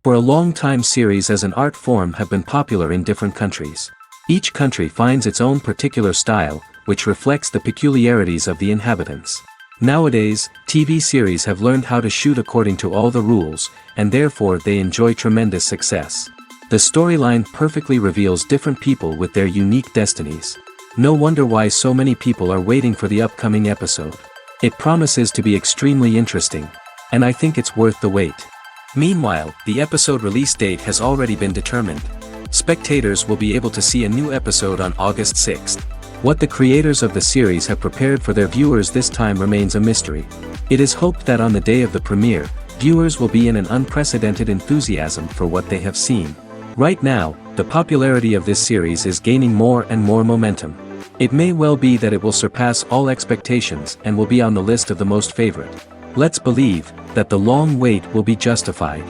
For a long time series as an art form have been popular in different countries. Each country finds its own particular style, which reflects the peculiarities of the inhabitants. Nowadays, TV series have learned how to shoot according to all the rules, and therefore they enjoy tremendous success. The storyline perfectly reveals different people with their unique destinies. No wonder why so many people are waiting for the upcoming episode. It promises to be extremely interesting, and I think it's worth the wait. Meanwhile, the episode release date has already been determined. Spectators will be able to see a new episode on August 6th. What the creators of the series have prepared for their viewers this time remains a mystery. It is hoped that on the day of the premiere, viewers will be in an unprecedented enthusiasm for what they have seen. Right now, the popularity of this series is gaining more and more momentum. It may well be that it will surpass all expectations and will be on the list of the most favorite. Let's believe that the long wait will be justified.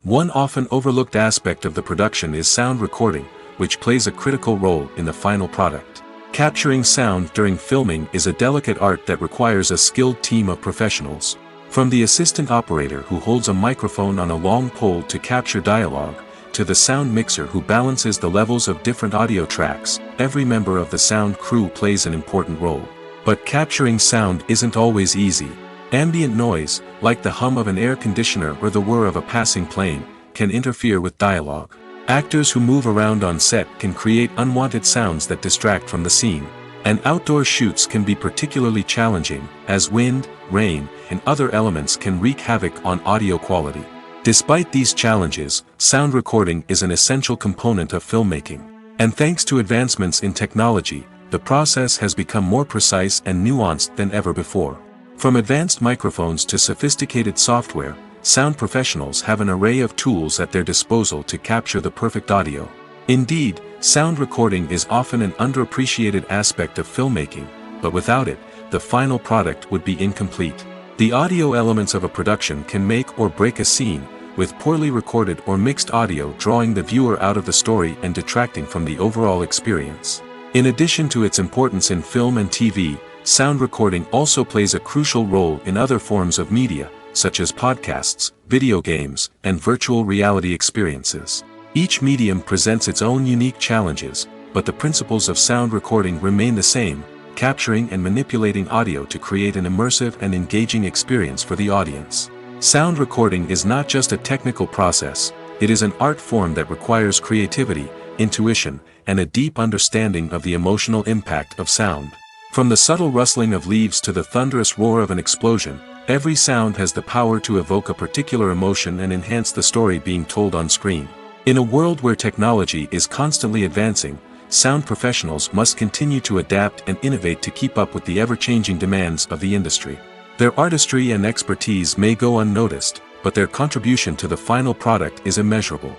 One often overlooked aspect of the production is sound recording, which plays a critical role in the final product. Capturing sound during filming is a delicate art that requires a skilled team of professionals. From the assistant operator who holds a microphone on a long pole to capture dialogue, to the sound mixer who balances the levels of different audio tracks, every member of the sound crew plays an important role. But capturing sound isn't always easy. Ambient noise, like the hum of an air conditioner or the whir of a passing plane, can interfere with dialogue. Actors who move around on set can create unwanted sounds that distract from the scene. And outdoor shoots can be particularly challenging, as wind, rain, and other elements can wreak havoc on audio quality. Despite these challenges, sound recording is an essential component of filmmaking. And thanks to advancements in technology, the process has become more precise and nuanced than ever before. From advanced microphones to sophisticated software, sound professionals have an array of tools at their disposal to capture the perfect audio. Indeed, sound recording is often an underappreciated aspect of filmmaking, but without it, the final product would be incomplete. The audio elements of a production can make or break a scene, with poorly recorded or mixed audio drawing the viewer out of the story and detracting from the overall experience. In addition to its importance in film and TV, sound recording also plays a crucial role in other forms of media, such as podcasts, video games, and virtual reality experiences. Each medium presents its own unique challenges, but the principles of sound recording remain the same, capturing and manipulating audio to create an immersive and engaging experience for the audience. Sound recording is not just a technical process, it is an art form that requires creativity, intuition, and a deep understanding of the emotional impact of sound. From the subtle rustling of leaves to the thunderous roar of an explosion, every sound has the power to evoke a particular emotion and enhance the story being told on screen. In a world where technology is constantly advancing, sound professionals must continue to adapt and innovate to keep up with the ever-changing demands of the industry. Their artistry and expertise may go unnoticed, but their contribution to the final product is immeasurable.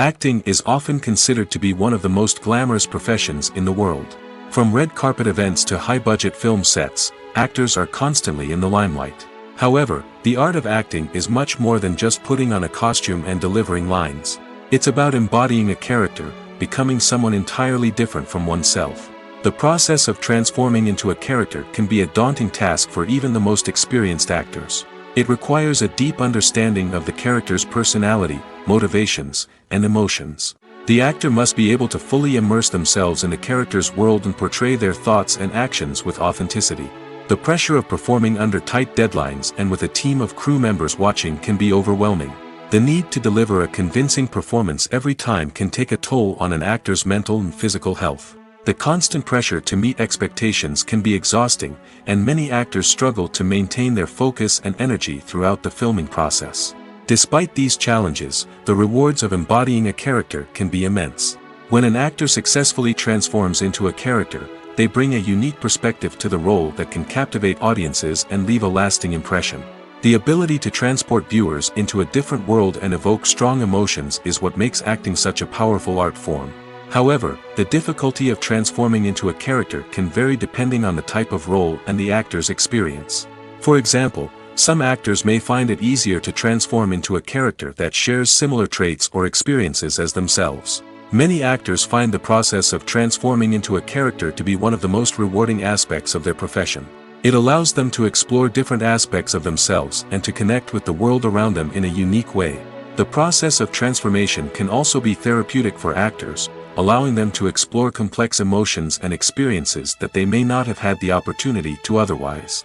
Acting is often considered to be one of the most glamorous professions in the world. From red carpet events to high-budget film sets, actors are constantly in the limelight. However, the art of acting is much more than just putting on a costume and delivering lines. It's about embodying a character, becoming someone entirely different from oneself. The process of transforming into a character can be a daunting task for even the most experienced actors. It requires a deep understanding of the character's personality, motivations, and emotions. The actor must be able to fully immerse themselves in the character's world and portray their thoughts and actions with authenticity. The pressure of performing under tight deadlines and with a team of crew members watching can be overwhelming. The need to deliver a convincing performance every time can take a toll on an actor's mental and physical health. The constant pressure to meet expectations can be exhausting, and many actors struggle to maintain their focus and energy throughout the filming process. Despite these challenges, the rewards of embodying a character can be immense. When an actor successfully transforms into a character, they bring a unique perspective to the role that can captivate audiences and leave a lasting impression. The ability to transport viewers into a different world and evoke strong emotions is what makes acting such a powerful art form. However, the difficulty of transforming into a character can vary depending on the type of role and the actor's experience. For example, some actors may find it easier to transform into a character that shares similar traits or experiences as themselves. Many actors find the process of transforming into a character to be one of the most rewarding aspects of their profession. It allows them to explore different aspects of themselves and to connect with the world around them in a unique way. The process of transformation can also be therapeutic for actors, allowing them to explore complex emotions and experiences that they may not have had the opportunity to otherwise.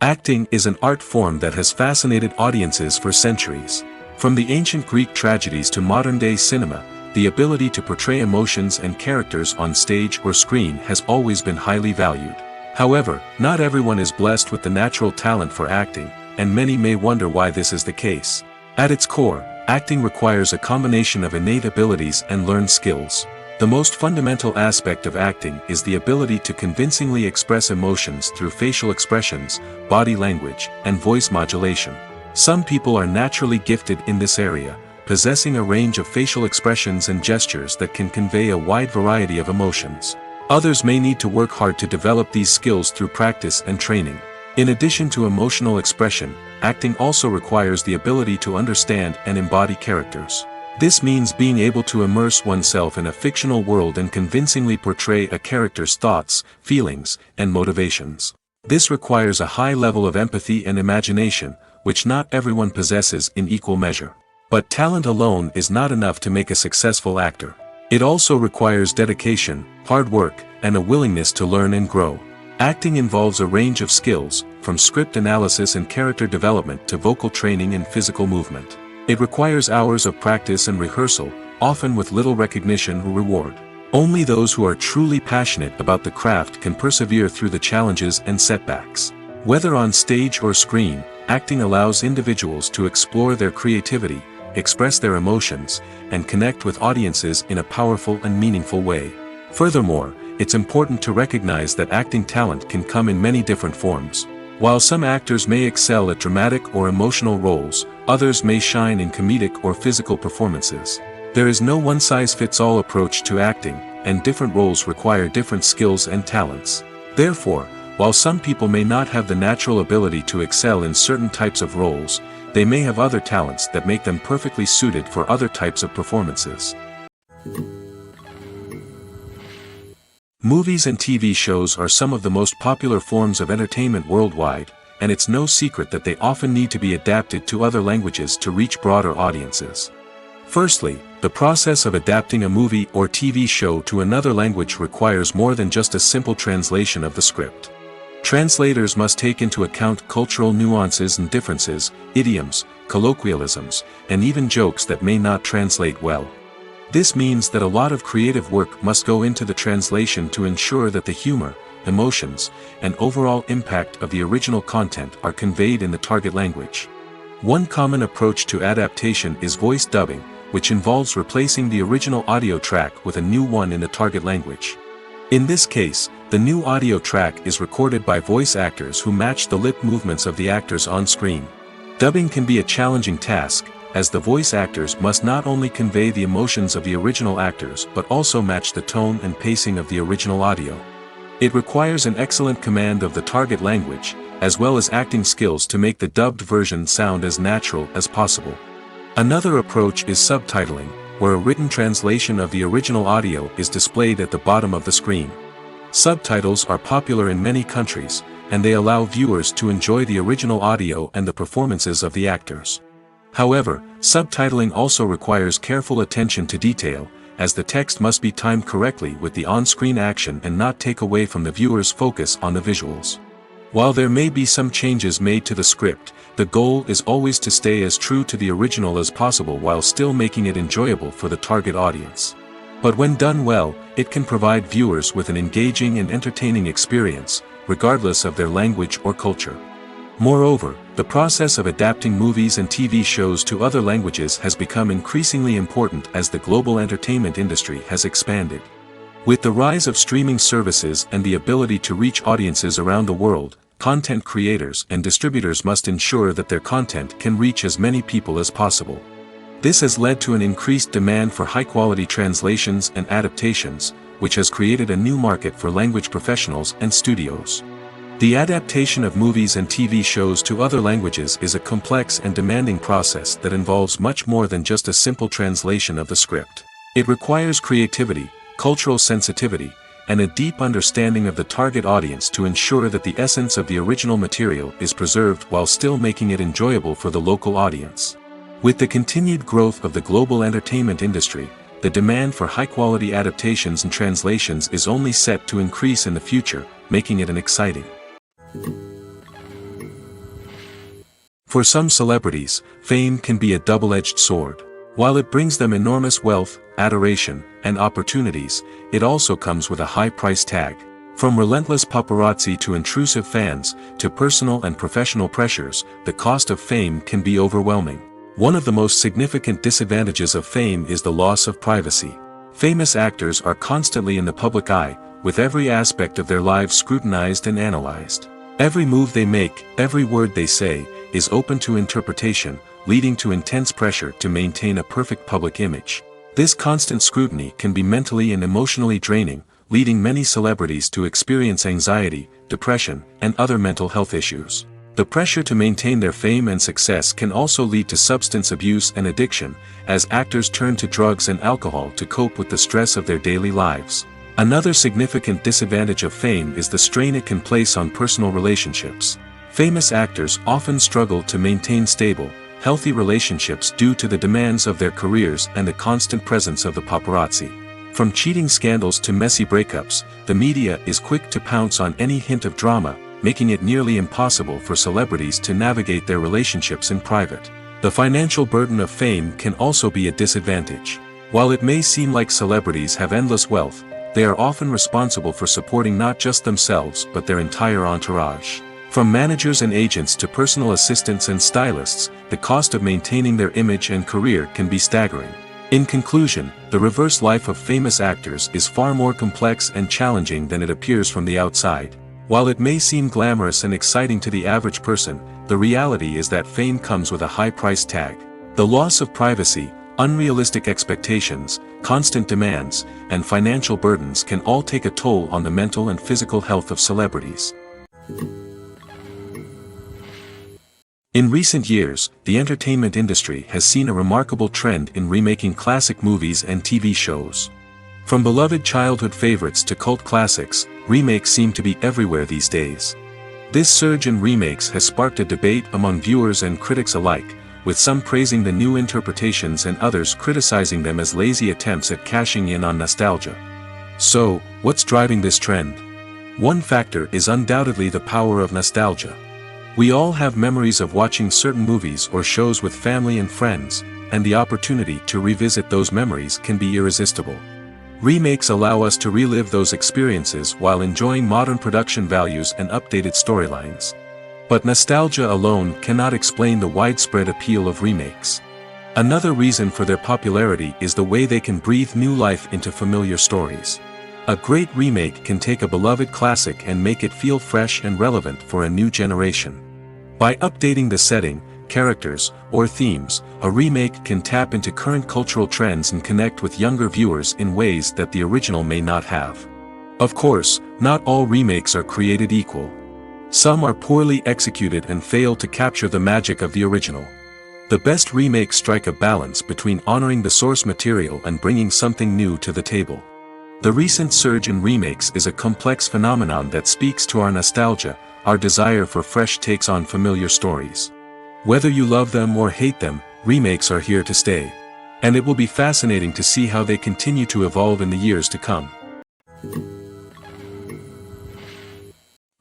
Acting is an art form that has fascinated audiences for centuries. From the ancient Greek tragedies to modern-day cinema, the ability to portray emotions and characters on stage or screen has always been highly valued. However, not everyone is blessed with the natural talent for acting, and many may wonder why this is the case. At its core, acting requires a combination of innate abilities and learned skills. The most fundamental aspect of acting is the ability to convincingly express emotions through facial expressions, body language, and voice modulation. Some people are naturally gifted in this area, possessing a range of facial expressions and gestures that can convey a wide variety of emotions. Others may need to work hard to develop these skills through practice and training. In addition to emotional expression, acting also requires the ability to understand and embody characters. This means being able to immerse oneself in a fictional world and convincingly portray a character's thoughts, feelings, and motivations. This requires a high level of empathy and imagination, which not everyone possesses in equal measure. But talent alone is not enough to make a successful actor. It also requires dedication, hard work, and a willingness to learn and grow. Acting involves a range of skills, from script analysis and character development to vocal training and physical movement. It requires hours of practice and rehearsal, often with little recognition or reward. Only those who are truly passionate about the craft can persevere through the challenges and setbacks. Whether on stage or screen, acting allows individuals to explore their creativity, express their emotions, and connect with audiences in a powerful and meaningful way. Furthermore, it's important to recognize that acting talent can come in many different forms. While some actors may excel at dramatic or emotional roles, others may shine in comedic or physical performances. There is no one-size-fits-all approach to acting, and different roles require different skills and talents. Therefore, while some people may not have the natural ability to excel in certain types of roles, they may have other talents that make them perfectly suited for other types of performances. Movies and TV shows are some of the most popular forms of entertainment worldwide, and it's no secret that they often need to be adapted to other languages to reach broader audiences. Firstly, the process of adapting a movie or TV show to another language requires more than just a simple translation of the script. Translators must take into account cultural nuances and differences, idioms, colloquialisms, and even jokes that may not translate well. This means that a lot of creative work must go into the translation to ensure that the humor, emotions, and overall impact of the original content are conveyed in the target language. One common approach to adaptation is voice dubbing, which involves replacing the original audio track with a new one in the target language. In this case, the new audio track is recorded by voice actors who match the lip movements of the actors on screen. Dubbing can be a challenging task, as the voice actors must not only convey the emotions of the original actors but also match the tone and pacing of the original audio. It requires an excellent command of the target language, as well as acting skills to make the dubbed version sound as natural as possible. Another approach is subtitling, where a written translation of the original audio is displayed at the bottom of the screen. Subtitles are popular in many countries, and they allow viewers to enjoy the original audio and the performances of the actors. However, subtitling also requires careful attention to detail, as the text must be timed correctly with the on-screen action and not take away from the viewer's focus on the visuals. While there may be some changes made to the script, the goal is always to stay as true to the original as possible while still making it enjoyable for the target audience. But when done well, it can provide viewers with an engaging and entertaining experience, regardless of their language or culture. Moreover, the process of adapting movies and TV shows to other languages has become increasingly important as the global entertainment industry has expanded. With the rise of streaming services and the ability to reach audiences around the world, content creators and distributors must ensure that their content can reach as many people as possible. This has led to an increased demand for high-quality translations and adaptations, which has created a new market for language professionals and studios. The adaptation of movies and TV shows to other languages is a complex and demanding process that involves much more than just a simple translation of the script. It requires creativity, cultural sensitivity, and a deep understanding of the target audience to ensure that the essence of the original material is preserved while still making it enjoyable for the local audience. With the continued growth of the global entertainment industry, the demand for high-quality adaptations and translations is only set to increase in the future, making it an exciting. For some celebrities, fame can be a double-edged sword. While it brings them enormous wealth, adoration, and opportunities, it also comes with a high price tag. From relentless paparazzi to intrusive fans, to personal and professional pressures, the cost of fame can be overwhelming. One of the most significant disadvantages of fame is the loss of privacy. Famous actors are constantly in the public eye, with every aspect of their lives scrutinized and analyzed. Every move they make, every word they say, is open to interpretation, leading to intense pressure to maintain a perfect public image. This constant scrutiny can be mentally and emotionally draining, leading many celebrities to experience anxiety, depression, and other mental health issues. The pressure to maintain their fame and success can also lead to substance abuse and addiction, as actors turn to drugs and alcohol to cope with the stress of their daily lives. Another significant disadvantage of fame is the strain it can place on personal relationships. Famous actors often struggle to maintain stable, healthy relationships due to the demands of their careers and the constant presence of the paparazzi. From cheating scandals to messy breakups, the media is quick to pounce on any hint of drama, making it nearly impossible for celebrities to navigate their relationships in private. The financial burden of fame can also be a disadvantage. While it may seem like celebrities have endless wealth, they are often responsible for supporting not just themselves but their entire entourage. From managers and agents to personal assistants and stylists, the cost of maintaining their image and career can be staggering. In conclusion, the reverse life of famous actors is far more complex and challenging than it appears from the outside. While it may seem glamorous and exciting to the average person, the reality is that fame comes with a high price tag. The loss of privacy, unrealistic expectations, constant demands, and financial burdens can all take a toll on the mental and physical health of celebrities. In recent years, the entertainment industry has seen a remarkable trend in remaking classic movies and TV shows. From beloved childhood favorites to cult classics, remakes seem to be everywhere these days. This surge in remakes has sparked a debate among viewers and critics alike, with some praising the new interpretations and others criticizing them as lazy attempts at cashing in on nostalgia. So, what's driving this trend? One factor is undoubtedly the power of nostalgia. We all have memories of watching certain movies or shows with family and friends, and the opportunity to revisit those memories can be irresistible. Remakes allow us to relive those experiences while enjoying modern production values and updated storylines. But nostalgia alone cannot explain the widespread appeal of remakes. Another reason for their popularity is the way they can breathe new life into familiar stories. A great remake can take a beloved classic and make it feel fresh and relevant for a new generation. By updating the setting, characters, or themes, a remake can tap into current cultural trends and connect with younger viewers in ways that the original may not have. Of course, not all remakes are created equal. Some are poorly executed and fail to capture the magic of the original. The best remakes strike a balance between honoring the source material and bringing something new to the table. The recent surge in remakes is a complex phenomenon that speaks to our nostalgia, our desire for fresh takes on familiar stories. Whether you love them or hate them, remakes are here to stay. And it will be fascinating to see how they continue to evolve in the years to come.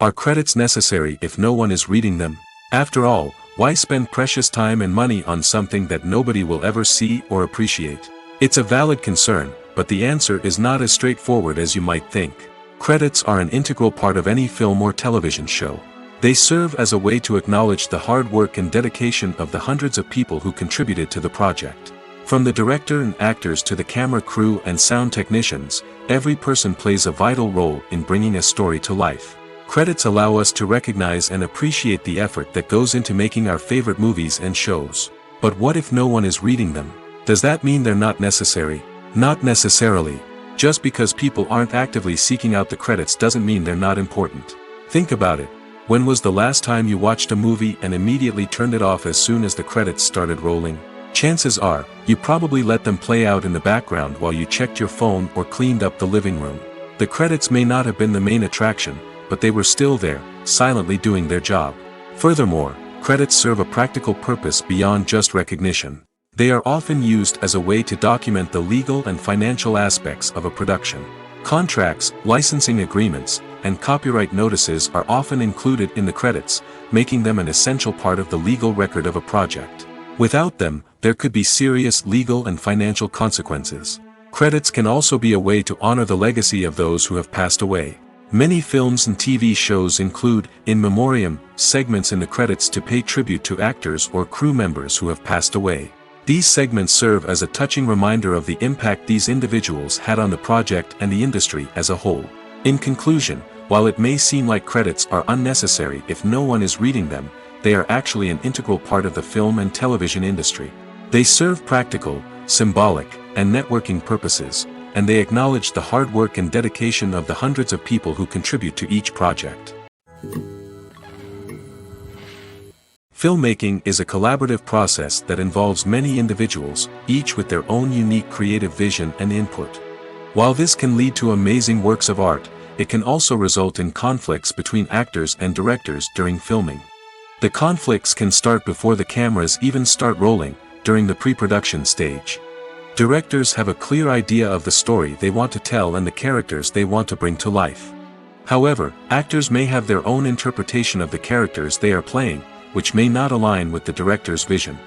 Are credits necessary if no one is reading them? After all, why spend precious time and money on something that nobody will ever see or appreciate? It's a valid concern, but the answer is not as straightforward as you might think. Credits are an integral part of any film or television show. They serve as a way to acknowledge the hard work and dedication of the hundreds of people who contributed to the project. From the director and actors to the camera crew and sound technicians, every person plays a vital role in bringing a story to life. Credits allow us to recognize and appreciate the effort that goes into making our favorite movies and shows. But what if no one is reading them? Does that mean they're not necessary? Not necessarily. Just because people aren't actively seeking out the credits doesn't mean they're not important. Think about it. When was the last time you watched a movie and immediately turned it off as soon as the credits started rolling? Chances are, you probably let them play out in the background while you checked your phone or cleaned up the living room. The credits may not have been the main attraction, but they were still there, silently doing their job. Furthermore, credits serve a practical purpose beyond just recognition. They are often used as a way to document the legal and financial aspects of a production. Contracts, licensing agreements, and copyright notices are often included in the credits, making them an essential part of the legal record of a project. Without them, there could be serious legal and financial consequences. Credits can also be a way to honor the legacy of those who have passed away. Many films and TV shows include, in memoriam, segments in the credits to pay tribute to actors or crew members who have passed away. These segments serve as a touching reminder of the impact these individuals had on the project and the industry as a whole. In conclusion, while it may seem like credits are unnecessary if no one is reading them, they are actually an integral part of the film and television industry. They serve practical, symbolic, and networking purposes, and they acknowledge the hard work and dedication of the hundreds of people who contribute to each project. Filmmaking is a collaborative process that involves many individuals, each with their own unique creative vision and input. While this can lead to amazing works of art, it can also result in conflicts between actors and directors during filming. The conflicts can start before the cameras even start rolling, during the pre-production stage. Directors have a clear idea of the story they want to tell and the characters they want to bring to life. However, actors may have their own interpretation of the characters they are playing, which may not align with the director's vision.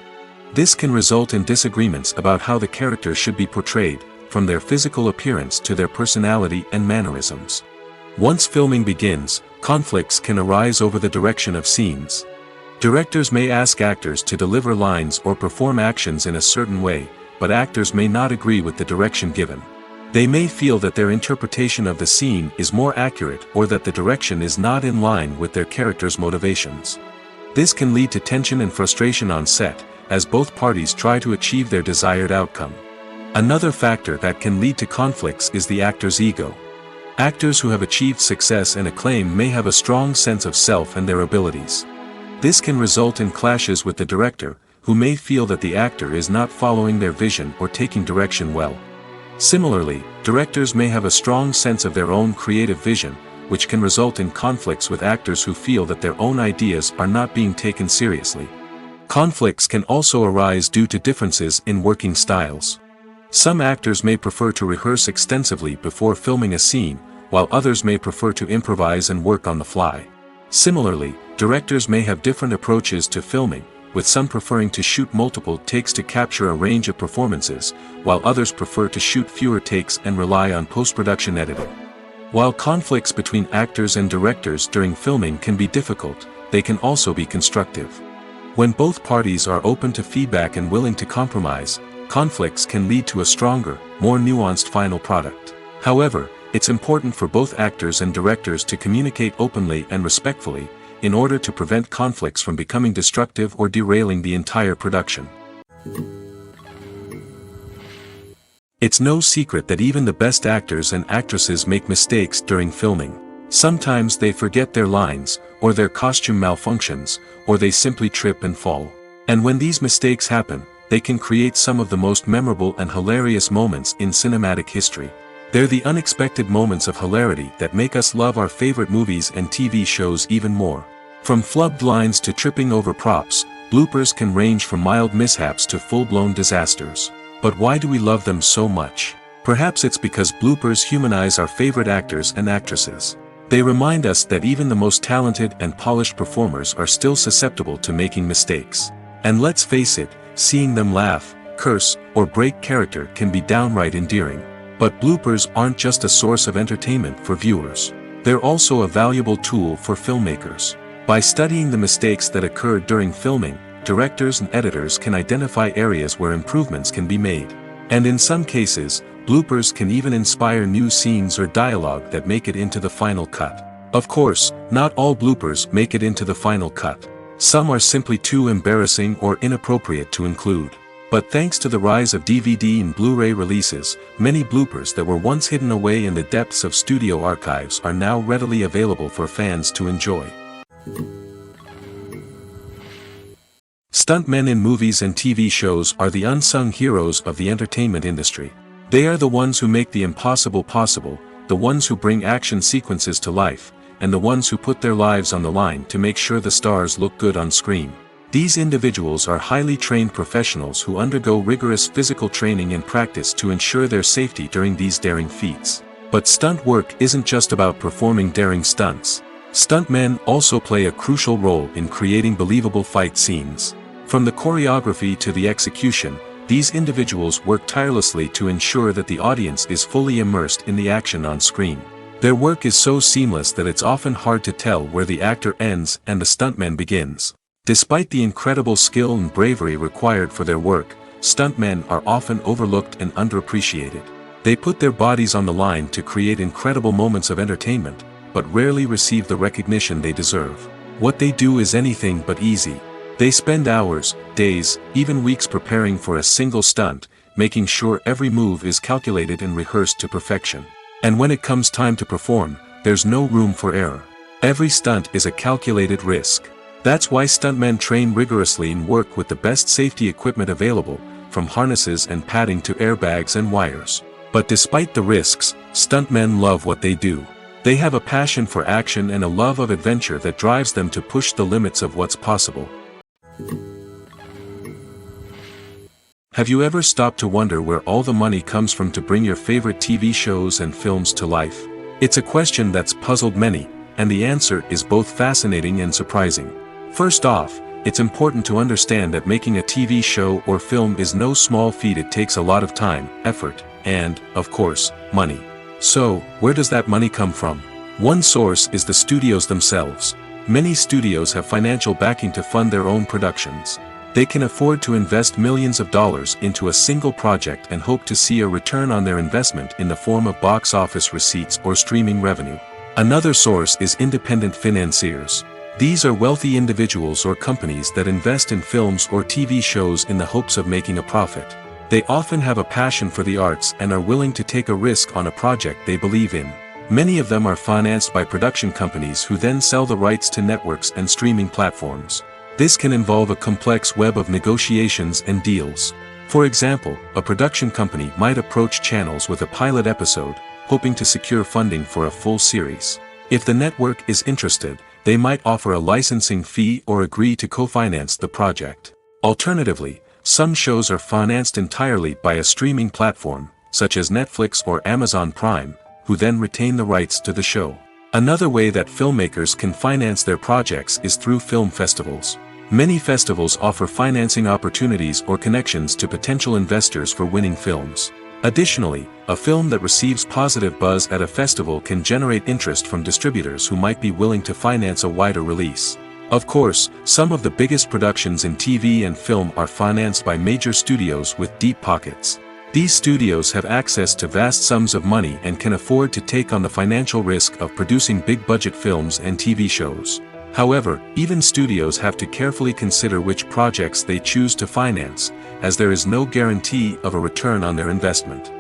This can result in disagreements about how the characters should be portrayed, from their physical appearance to their personality and mannerisms. Once filming begins, conflicts can arise over the direction of scenes. Directors may ask actors to deliver lines or perform actions in a certain way, but actors may not agree with the direction given. They may feel that their interpretation of the scene is more accurate or that the direction is not in line with their character's motivations. This can lead to tension and frustration on set, as both parties try to achieve their desired outcome. Another factor that can lead to conflicts is the actor's ego. Actors who have achieved success and acclaim may have a strong sense of self and their abilities. This can result in clashes with the director, who may feel that the actor is not following their vision or taking direction well. Similarly, directors may have a strong sense of their own creative vision, which can result in conflicts with actors who feel that their own ideas are not being taken seriously. Conflicts can also arise due to differences in working styles. Some actors may prefer to rehearse extensively before filming a scene, while others may prefer to improvise and work on the fly. Similarly, directors may have different approaches to filming, with some preferring to shoot multiple takes to capture a range of performances, while others prefer to shoot fewer takes and rely on post-production editing. While conflicts between actors and directors during filming can be difficult, they can also be constructive. When both parties are open to feedback and willing to compromise, conflicts can lead to a stronger, more nuanced final product. However, it's important for both actors and directors to communicate openly and respectfully, in order to prevent conflicts from becoming destructive or derailing the entire production. It's no secret that even the best actors and actresses make mistakes during filming. Sometimes they forget their lines, or their costume malfunctions, or they simply trip and fall. And when these mistakes happen, they can create some of the most memorable and hilarious moments in cinematic history. They're the unexpected moments of hilarity that make us love our favorite movies and TV shows even more. From flubbed lines to tripping over props, bloopers can range from mild mishaps to full-blown disasters. But why do we love them so much? Perhaps it's because bloopers humanize our favorite actors and actresses. They remind us that even the most talented and polished performers are still susceptible to making mistakes. And let's face it, seeing them laugh, curse, or break character can be downright endearing. But bloopers aren't just a source of entertainment for viewers. They're also a valuable tool for filmmakers. By studying the mistakes that occurred during filming, directors and editors can identify areas where improvements can be made. And in some cases, bloopers can even inspire new scenes or dialogue that make it into the final cut. Of course, not all bloopers make it into the final cut. Some are simply too embarrassing or inappropriate to include. But thanks to the rise of DVD and Blu-ray releases, many bloopers that were once hidden away in the depths of studio archives are now readily available for fans to enjoy. Stuntmen in movies and TV shows are the unsung heroes of the entertainment industry. They are the ones who make the impossible possible, the ones who bring action sequences to life, and the ones who put their lives on the line to make sure the stars look good on screen. These individuals are highly trained professionals who undergo rigorous physical training and practice to ensure their safety during these daring feats. But stunt work isn't just about performing daring stunts. Stuntmen also play a crucial role in creating believable fight scenes. From the choreography to the execution, these individuals work tirelessly to ensure that the audience is fully immersed in the action on screen. Their work is so seamless that it's often hard to tell where the actor ends and the stuntman begins. Despite the incredible skill and bravery required for their work, stuntmen are often overlooked and underappreciated. They put their bodies on the line to create incredible moments of entertainment, but rarely receive the recognition they deserve. What they do is anything but easy. They spend hours, days, even weeks preparing for a single stunt, making sure every move is calculated and rehearsed to perfection. And when it comes time to perform, there's no room for error. Every stunt is a calculated risk. That's why stuntmen train rigorously and work with the best safety equipment available, from harnesses and padding to airbags and wires. But despite the risks, stuntmen love what they do. They have a passion for action and a love of adventure that drives them to push the limits of what's possible. Have you ever stopped to wonder where all the money comes from to bring your favorite TV shows and films to life? It's a question that's puzzled many, and the answer is both fascinating and surprising. First off, it's important to understand that making a TV show or film is no small feat. It takes a lot of time, effort, and, of course, money. So, where does that money come from? One source is the studios themselves. Many studios have financial backing to fund their own productions. They can afford to invest millions of dollars into a single project and hope to see a return on their investment in the form of box office receipts or streaming revenue. Another source is independent financiers. These are wealthy individuals or companies that invest in films or TV shows in the hopes of making a profit. They often have a passion for the arts and are willing to take a risk on a project they believe in. Many of them are financed by production companies who then sell the rights to networks and streaming platforms. This can involve a complex web of negotiations and deals. For example, a production company might approach channels with a pilot episode, hoping to secure funding for a full series. If the network is interested, they might offer a licensing fee or agree to co-finance the project. Alternatively, some shows are financed entirely by a streaming platform, such as Netflix or Amazon Prime, who then retain the rights to the show. Another way that filmmakers can finance their projects is through film festivals. Many festivals offer financing opportunities or connections to potential investors for winning films. Additionally, a film that receives positive buzz at a festival can generate interest from distributors who might be willing to finance a wider release. Of course, some of the biggest productions in TV and film are financed by major studios with deep pockets. These studios have access to vast sums of money and can afford to take on the financial risk of producing big-budget films and TV shows. However, even studios have to carefully consider which projects they choose to finance, as there is no guarantee of a return on their investment.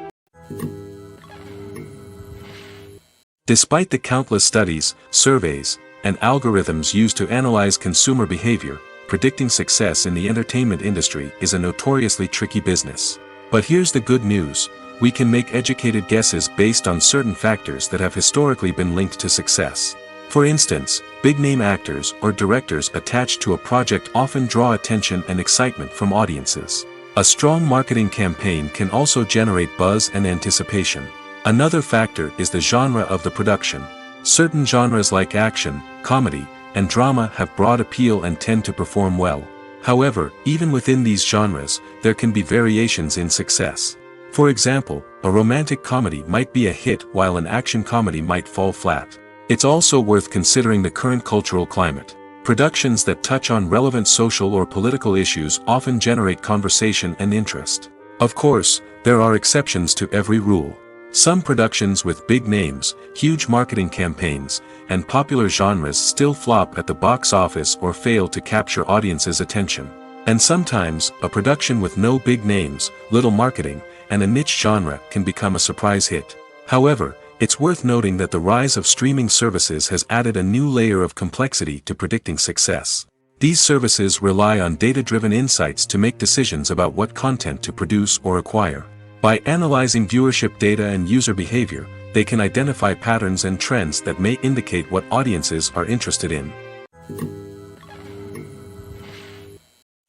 Despite the countless studies, surveys, and algorithms used to analyze consumer behavior, predicting success in the entertainment industry is a notoriously tricky business. But here's the good news: we can make educated guesses based on certain factors that have historically been linked to success. For instance, big-name actors or directors attached to a project often draw attention and excitement from audiences. A strong marketing campaign can also generate buzz and anticipation. Another factor is the genre of the production. Certain genres like action, comedy, and drama have broad appeal and tend to perform well. However, even within these genres, there can be variations in success. For example, a romantic comedy might be a hit while an action comedy might fall flat. It's also worth considering the current cultural climate. Productions that touch on relevant social or political issues often generate conversation and interest. Of course, there are exceptions to every rule. Some productions with big names, huge marketing campaigns, and popular genres still flop at the box office or fail to capture audiences' attention. And sometimes, a production with no big names, little marketing, and a niche genre can become a surprise hit. However, it's worth noting that the rise of streaming services has added a new layer of complexity to predicting success. These services rely on data-driven insights to make decisions about what content to produce or acquire. By analyzing viewership data and user behavior, they can identify patterns and trends that may indicate what audiences are interested in.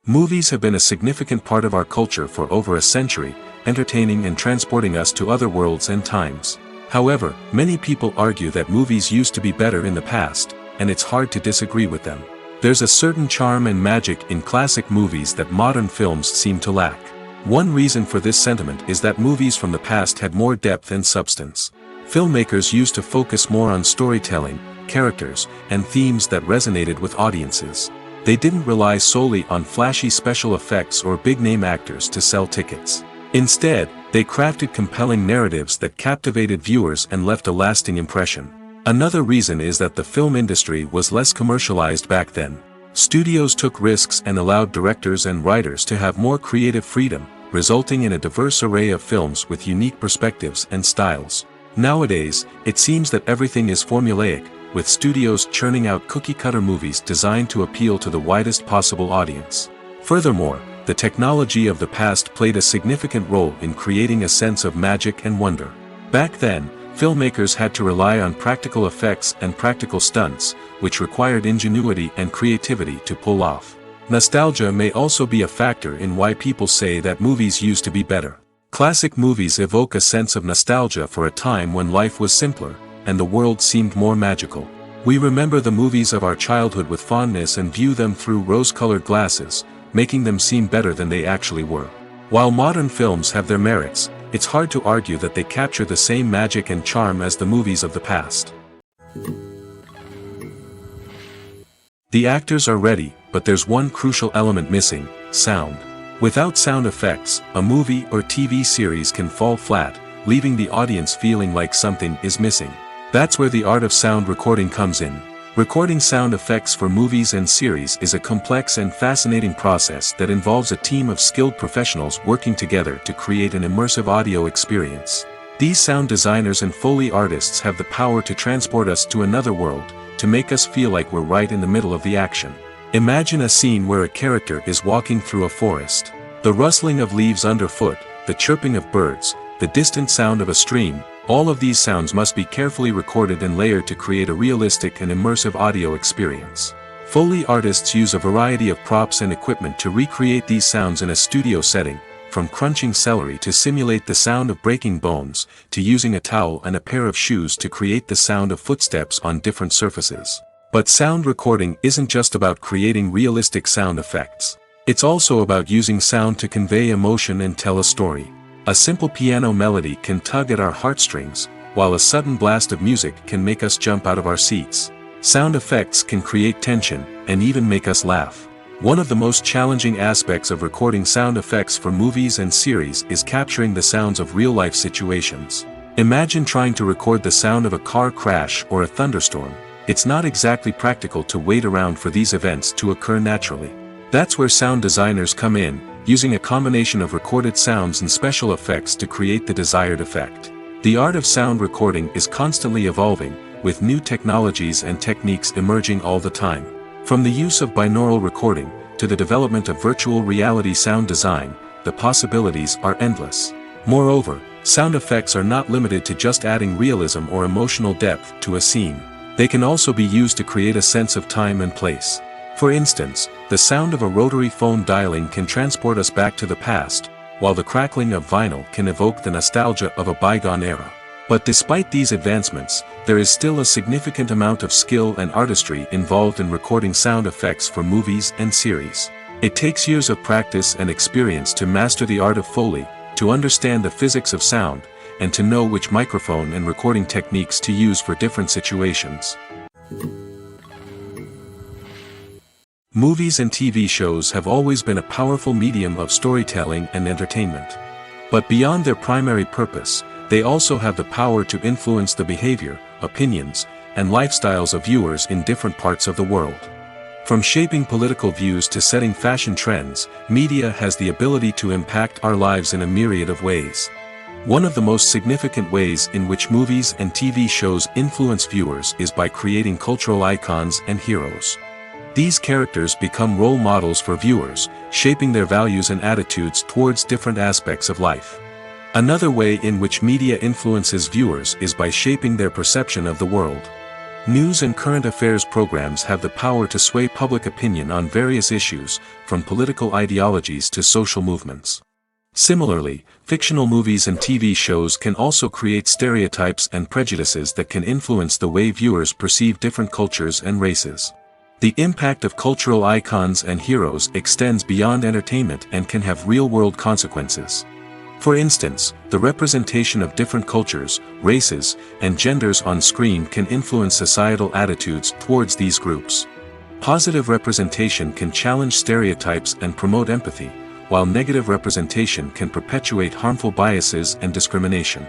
Movies have been a significant part of our culture for over a century, entertaining and transporting us to other worlds and times. However, many people argue that movies used to be better in the past, and it's hard to disagree with them. There's a certain charm and magic in classic movies that modern films seem to lack. One reason for this sentiment is that movies from the past had more depth and substance. Filmmakers used to focus more on storytelling, characters, and themes that resonated with audiences. They didn't rely solely on flashy special effects or big-name actors to sell tickets. Instead, they crafted compelling narratives that captivated viewers and left a lasting impression. Another reason is that the film industry was less commercialized back then. Studios took risks and allowed directors and writers to have more creative freedom, resulting in a diverse array of films with unique perspectives and styles. Nowadays, it seems that everything is formulaic, with studios churning out cookie-cutter movies designed to appeal to the widest possible audience. Furthermore, the technology of the past played a significant role in creating a sense of magic and wonder. Back then, filmmakers had to rely on practical effects and practical stunts, which required ingenuity and creativity to pull off. Nostalgia may also be a factor in why people say that movies used to be better. Classic movies evoke a sense of nostalgia for a time when life was simpler, and the world seemed more magical. We remember the movies of our childhood with fondness and view them through rose-colored glasses, making them seem better than they actually were. While modern films have their merits, it's hard to argue that they capture the same magic and charm as the movies of the past. The actors are ready, but there's one crucial element missing: sound. Without sound effects, a movie or TV series can fall flat, leaving the audience feeling like something is missing. That's where the art of sound recording comes in. Recording sound effects for movies and series is a complex and fascinating process that involves a team of skilled professionals working together to create an immersive audio experience. These sound designers and Foley artists have the power to transport us to another world, to make us feel like we're right in the middle of the action. Imagine a scene where a character is walking through a forest. The rustling of leaves underfoot, the chirping of birds, the distant sound of a stream, all of these sounds must be carefully recorded and layered to create a realistic and immersive audio experience. Foley artists use a variety of props and equipment to recreate these sounds in a studio setting, from crunching celery to simulate the sound of breaking bones, to using a towel and a pair of shoes to create the sound of footsteps on different surfaces. But sound recording isn't just about creating realistic sound effects. It's also about using sound to convey emotion and tell a story. A simple piano melody can tug at our heartstrings, while a sudden blast of music can make us jump out of our seats. Sound effects can create tension, and even make us laugh. One of the most challenging aspects of recording sound effects for movies and series is capturing the sounds of real-life situations. Imagine trying to record the sound of a car crash or a thunderstorm. It's not exactly practical to wait around for these events to occur naturally. That's where sound designers come in, using a combination of recorded sounds and special effects to create the desired effect. The art of sound recording is constantly evolving, with new technologies and techniques emerging all the time. From the use of binaural recording, to the development of virtual reality sound design, the possibilities are endless. Moreover, sound effects are not limited to just adding realism or emotional depth to a scene. They can also be used to create a sense of time and place. For instance, the sound of a rotary phone dialing can transport us back to the past, while the crackling of vinyl can evoke the nostalgia of a bygone era. But despite these advancements, there is still a significant amount of skill and artistry involved in recording sound effects for movies and series. It takes years of practice and experience to master the art of Foley, to understand the physics of sound, and to know which microphone and recording techniques to use for different situations. Movies and TV shows have always been a powerful medium of storytelling and entertainment. But beyond their primary purpose, they also have the power to influence the behavior, opinions, and lifestyles of viewers in different parts of the world. From shaping political views to setting fashion trends, media has the ability to impact our lives in a myriad of ways. One of the most significant ways in which movies and TV shows influence viewers is by creating cultural icons and heroes. These characters become role models for viewers, shaping their values and attitudes towards different aspects of life. Another way in which media influences viewers is by shaping their perception of the world. News and current affairs programs have the power to sway public opinion on various issues, from political ideologies to social movements. Similarly, fictional movies and TV shows can also create stereotypes and prejudices that can influence the way viewers perceive different cultures and races. The impact of cultural icons and heroes extends beyond entertainment and can have real-world consequences. For instance, the representation of different cultures, races, and genders on screen can influence societal attitudes towards these groups. Positive representation can challenge stereotypes and promote empathy, while negative representation can perpetuate harmful biases and discrimination.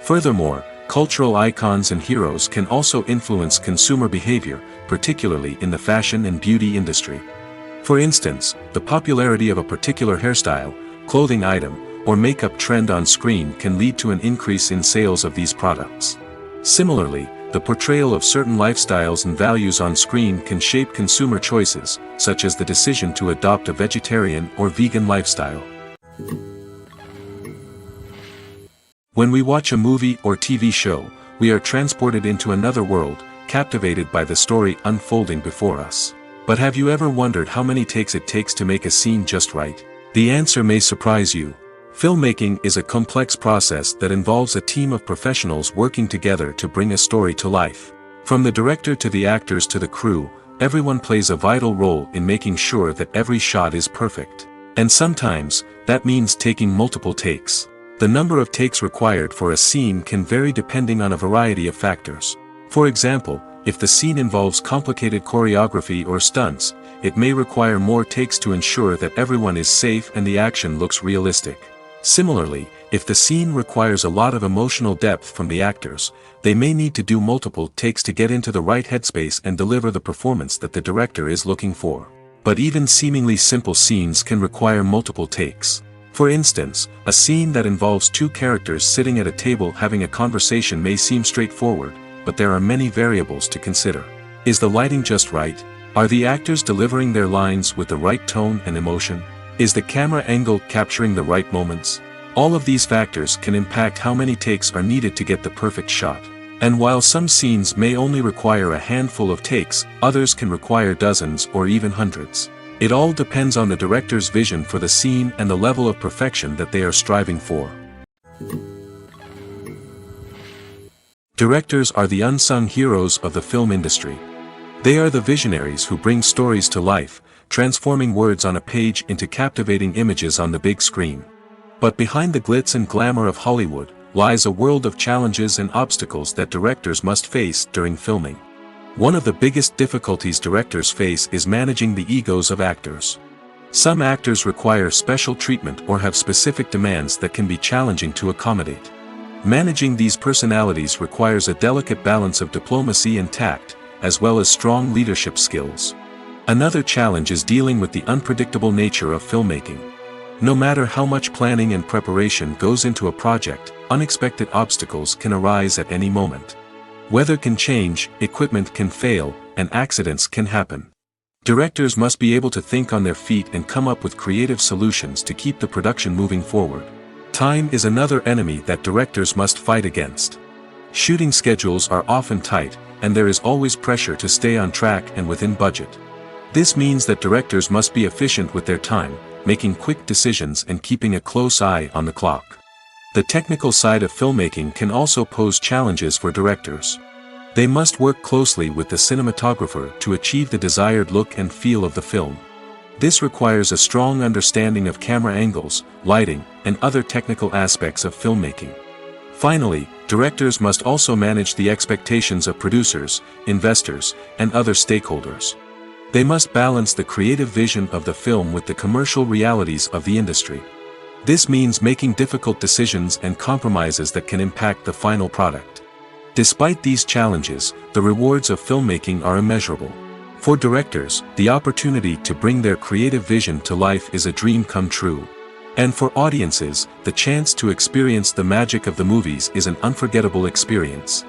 Furthermore, cultural icons and heroes can also influence consumer behavior, particularly in the fashion and beauty industry. For instance, the popularity of a particular hairstyle, clothing item, or makeup trend on screen can lead to an increase in sales of these products. Similarly, the portrayal of certain lifestyles and values on screen can shape consumer choices, such as the decision to adopt a vegetarian or vegan lifestyle. When we watch a movie or TV show, we are transported into another world, captivated by the story unfolding before us. But have you ever wondered how many takes it takes to make a scene just right? The answer may surprise you. Filmmaking is a complex process that involves a team of professionals working together to bring a story to life. From the director to the actors to the crew, everyone plays a vital role in making sure that every shot is perfect. And sometimes, that means taking multiple takes. The number of takes required for a scene can vary depending on a variety of factors. For example, if the scene involves complicated choreography or stunts, it may require more takes to ensure that everyone is safe and the action looks realistic. Similarly, if the scene requires a lot of emotional depth from the actors, they may need to do multiple takes to get into the right headspace and deliver the performance that the director is looking for. But even seemingly simple scenes can require multiple takes. For instance, a scene that involves two characters sitting at a table having a conversation may seem straightforward, but there are many variables to consider. Is the lighting just right? Are the actors delivering their lines with the right tone and emotion? Is the camera angle capturing the right moments? All of these factors can impact how many takes are needed to get the perfect shot. And while some scenes may only require a handful of takes, others can require dozens or even hundreds. It all depends on the director's vision for the scene and the level of perfection that they are striving for. Directors are the unsung heroes of the film industry. They are the visionaries who bring stories to life, transforming words on a page into captivating images on the big screen. But behind the glitz and glamour of Hollywood, lies a world of challenges and obstacles that directors must face during filming. One of the biggest difficulties directors face is managing the egos of actors. Some actors require special treatment or have specific demands that can be challenging to accommodate. Managing these personalities requires a delicate balance of diplomacy and tact, as well as strong leadership skills. Another challenge is dealing with the unpredictable nature of filmmaking. No matter how much planning and preparation goes into a project, unexpected obstacles can arise at any moment. Weather can change, equipment can fail, and accidents can happen. Directors must be able to think on their feet and come up with creative solutions to keep the production moving forward. Time is another enemy that directors must fight against. Shooting schedules are often tight, and there is always pressure to stay on track and within budget. This means that directors must be efficient with their time, making quick decisions and keeping a close eye on the clock. The technical side of filmmaking can also pose challenges for directors. They must work closely with the cinematographer to achieve the desired look and feel of the film. This requires a strong understanding of camera angles, lighting, and other technical aspects of filmmaking. Finally, directors must also manage the expectations of producers, investors, and other stakeholders. They must balance the creative vision of the film with the commercial realities of the industry. This means making difficult decisions and compromises that can impact the final product. Despite these challenges, the rewards of filmmaking are immeasurable. For directors, the opportunity to bring their creative vision to life is a dream come true. And for audiences, the chance to experience the magic of the movies is an unforgettable experience.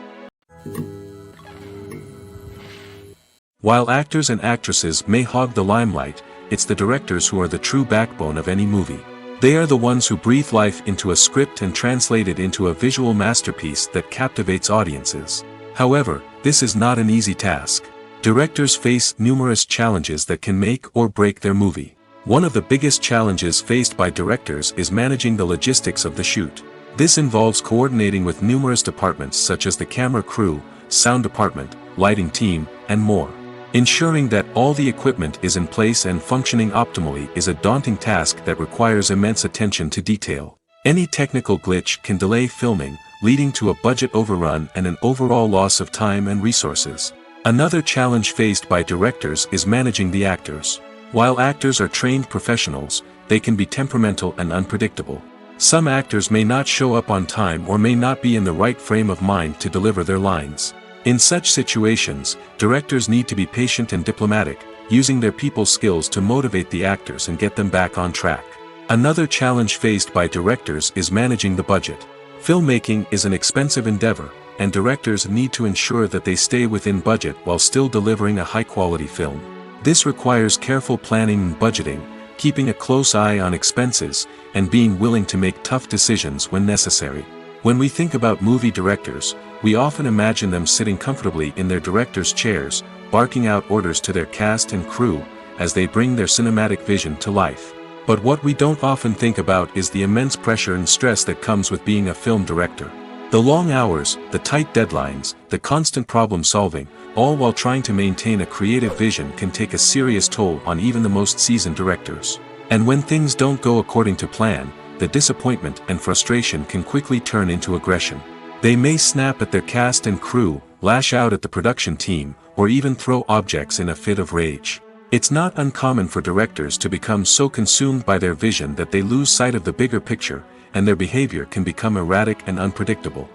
While actors and actresses may hog the limelight, it's the directors who are the true backbone of any movie. They are the ones who breathe life into a script and translate it into a visual masterpiece that captivates audiences. However, this is not an easy task. Directors face numerous challenges that can make or break their movie. One of the biggest challenges faced by directors is managing the logistics of the shoot. This involves coordinating with numerous departments such as the camera crew, sound department, lighting team, and more. Ensuring that all the equipment is in place and functioning optimally is a daunting task that requires immense attention to detail. Any technical glitch can delay filming, leading to a budget overrun and an overall loss of time and resources. Another challenge faced by directors is managing the actors. While actors are trained professionals, they can be temperamental and unpredictable. Some actors may not show up on time or may not be in the right frame of mind to deliver their lines. In such situations, directors need to be patient and diplomatic, using their people skills to motivate the actors and get them back on track. Another challenge faced by directors is managing the budget. Filmmaking is an expensive endeavor, and directors need to ensure that they stay within budget while still delivering a high-quality film. This requires careful planning and budgeting, keeping a close eye on expenses, and being willing to make tough decisions when necessary. When we think about movie directors, we often imagine them sitting comfortably in their director's chairs, barking out orders to their cast and crew, as they bring their cinematic vision to life. But what we don't often think about is the immense pressure and stress that comes with being a film director. The long hours, the tight deadlines, the constant problem solving, all while trying to maintain a creative vision can take a serious toll on even the most seasoned directors. And when things don't go according to plan, the disappointment and frustration can quickly turn into aggression. They may snap at their cast and crew, lash out at the production team, or even throw objects in a fit of rage. It's not uncommon for directors to become so consumed by their vision that they lose sight of the bigger picture, and their behavior can become erratic and unpredictable.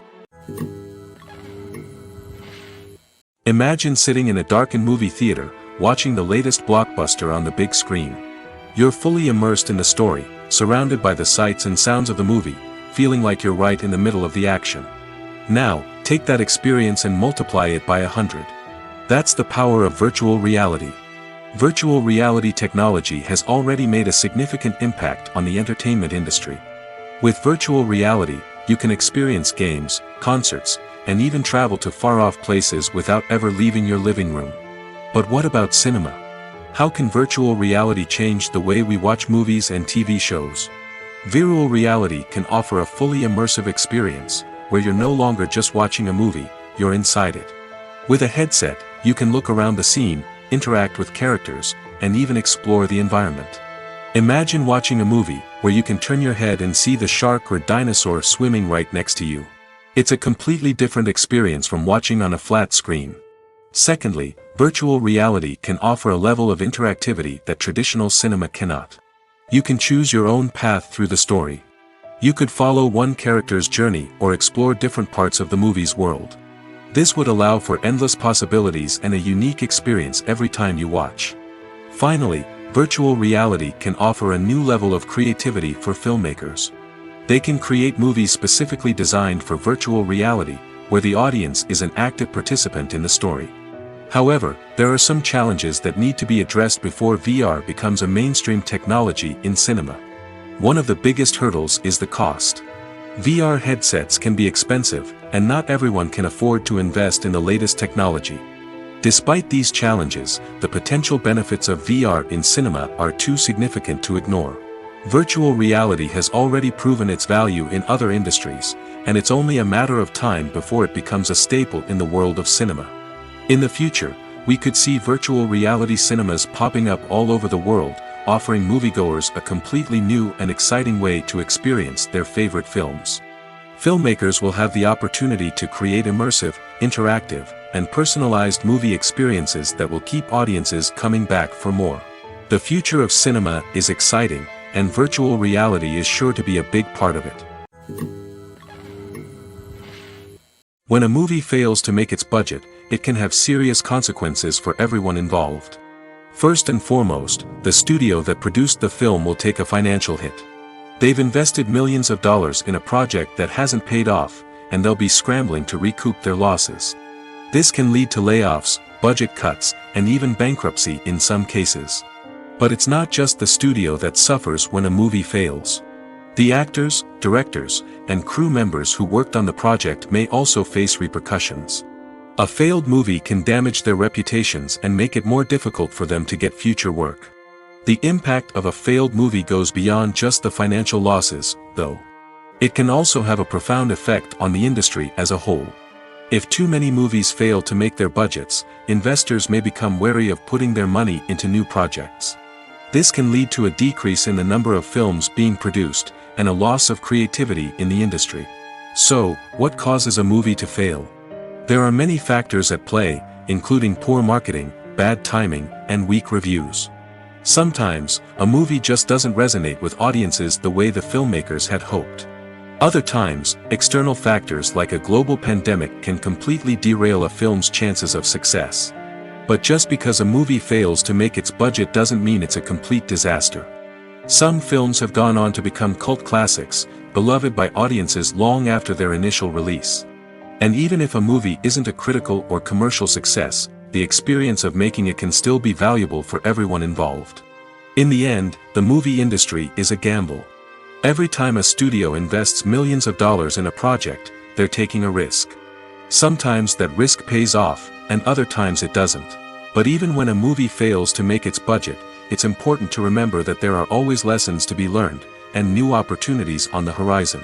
Imagine sitting in a darkened movie theater, watching the latest blockbuster on the big screen. You're fully immersed in the story, surrounded by the sights and sounds of the movie, feeling like you're right in the middle of the action. Now, take that experience and multiply it by 100. That's the power of virtual reality. Virtual reality technology has already made a significant impact on the entertainment industry. With virtual reality, you can experience games, concerts, and even travel to far-off places without ever leaving your living room. But what about cinema? How can virtual reality change the way we watch movies and TV shows? Virtual reality can offer a fully immersive experience, where you're no longer just watching a movie, you're inside it. With a headset, you can look around the scene, interact with characters, and even explore the environment. Imagine watching a movie, where you can turn your head and see the shark or dinosaur swimming right next to you. It's a completely different experience from watching on a flat screen. Secondly, virtual reality can offer a level of interactivity that traditional cinema cannot. You can choose your own path through the story. You could follow one character's journey or explore different parts of the movie's world. This would allow for endless possibilities and a unique experience every time you watch. Finally, virtual reality can offer a new level of creativity for filmmakers. They can create movies specifically designed for virtual reality, where the audience is an active participant in the story. However, there are some challenges that need to be addressed before VR becomes a mainstream technology in cinema. One of the biggest hurdles is the cost. VR headsets can be expensive, and not everyone can afford to invest in the latest technology. Despite these challenges, the potential benefits of VR in cinema are too significant to ignore. Virtual reality has already proven its value in other industries, and it's only a matter of time before it becomes a staple in the world of cinema. In the future, we could see virtual reality cinemas popping up all over the world, offering moviegoers a completely new and exciting way to experience their favorite films. Filmmakers will have the opportunity to create immersive, interactive, and personalized movie experiences that will keep audiences coming back for more. The future of cinema is exciting, and virtual reality is sure to be a big part of it. When a movie fails to make its budget, it can have serious consequences for everyone involved. First and foremost, the studio that produced the film will take a financial hit. They've invested millions of dollars in a project that hasn't paid off, and they'll be scrambling to recoup their losses. This can lead to layoffs, budget cuts, and even bankruptcy in some cases. But it's not just the studio that suffers when a movie fails. The actors, directors, and crew members who worked on the project may also face repercussions. A failed movie can damage their reputations and make it more difficult for them to get future work. The impact of a failed movie goes beyond just the financial losses, though. It can also have a profound effect on the industry as a whole. If too many movies fail to make their budgets, investors may become wary of putting their money into new projects. This can lead to a decrease in the number of films being produced, and a loss of creativity in the industry. So, what causes a movie to fail? There are many factors at play, including poor marketing, bad timing, and weak reviews. Sometimes, a movie just doesn't resonate with audiences the way the filmmakers had hoped. Other times, external factors like a global pandemic can completely derail a film's chances of success. But just because a movie fails to make its budget doesn't mean it's a complete disaster. Some films have gone on to become cult classics, beloved by audiences long after their initial release. And even if a movie isn't a critical or commercial success, the experience of making it can still be valuable for everyone involved. In the end, the movie industry is a gamble. Every time a studio invests millions of dollars in a project, they're taking a risk. Sometimes that risk pays off, and other times it doesn't. But even when a movie fails to make its budget, it's important to remember that there are always lessons to be learned, and new opportunities on the horizon.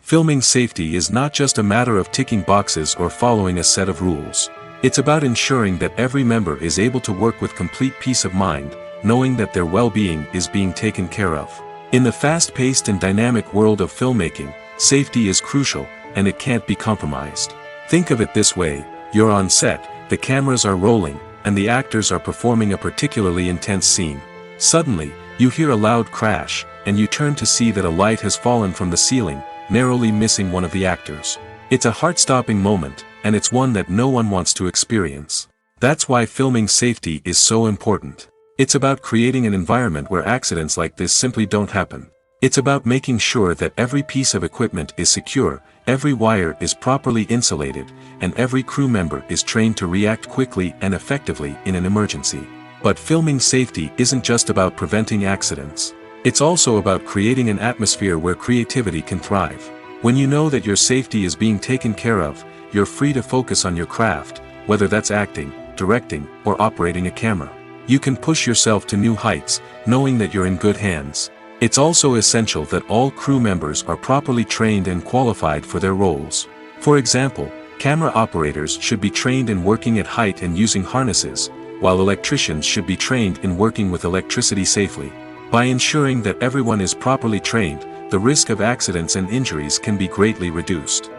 Filming safety is not just a matter of ticking boxes or following a set of rules. It's about ensuring that every member is able to work with complete peace of mind, knowing that their well-being is being taken care of. In the fast-paced and dynamic world of filmmaking, safety is crucial, and it can't be compromised. Think of it this way: you're on set, the cameras are rolling, and the actors are performing a particularly intense scene. Suddenly, you hear a loud crash, and you turn to see that a light has fallen from the ceiling, narrowly missing one of the actors. It's a heart-stopping moment, and it's one that no one wants to experience. That's why filming safety is so important. It's about creating an environment where accidents like this simply don't happen. It's about making sure that every piece of equipment is secure, every wire is properly insulated, and every crew member is trained to react quickly and effectively in an emergency. But filming safety isn't just about preventing accidents. It's also about creating an atmosphere where creativity can thrive. When you know that your safety is being taken care of, you're free to focus on your craft, whether that's acting, directing, or operating a camera. You can push yourself to new heights, knowing that you're in good hands. It's also essential that all crew members are properly trained and qualified for their roles. For example, camera operators should be trained in working at height and using harnesses, while electricians should be trained in working with electricity safely. By ensuring that everyone is properly trained, the risk of accidents and injuries can be greatly reduced.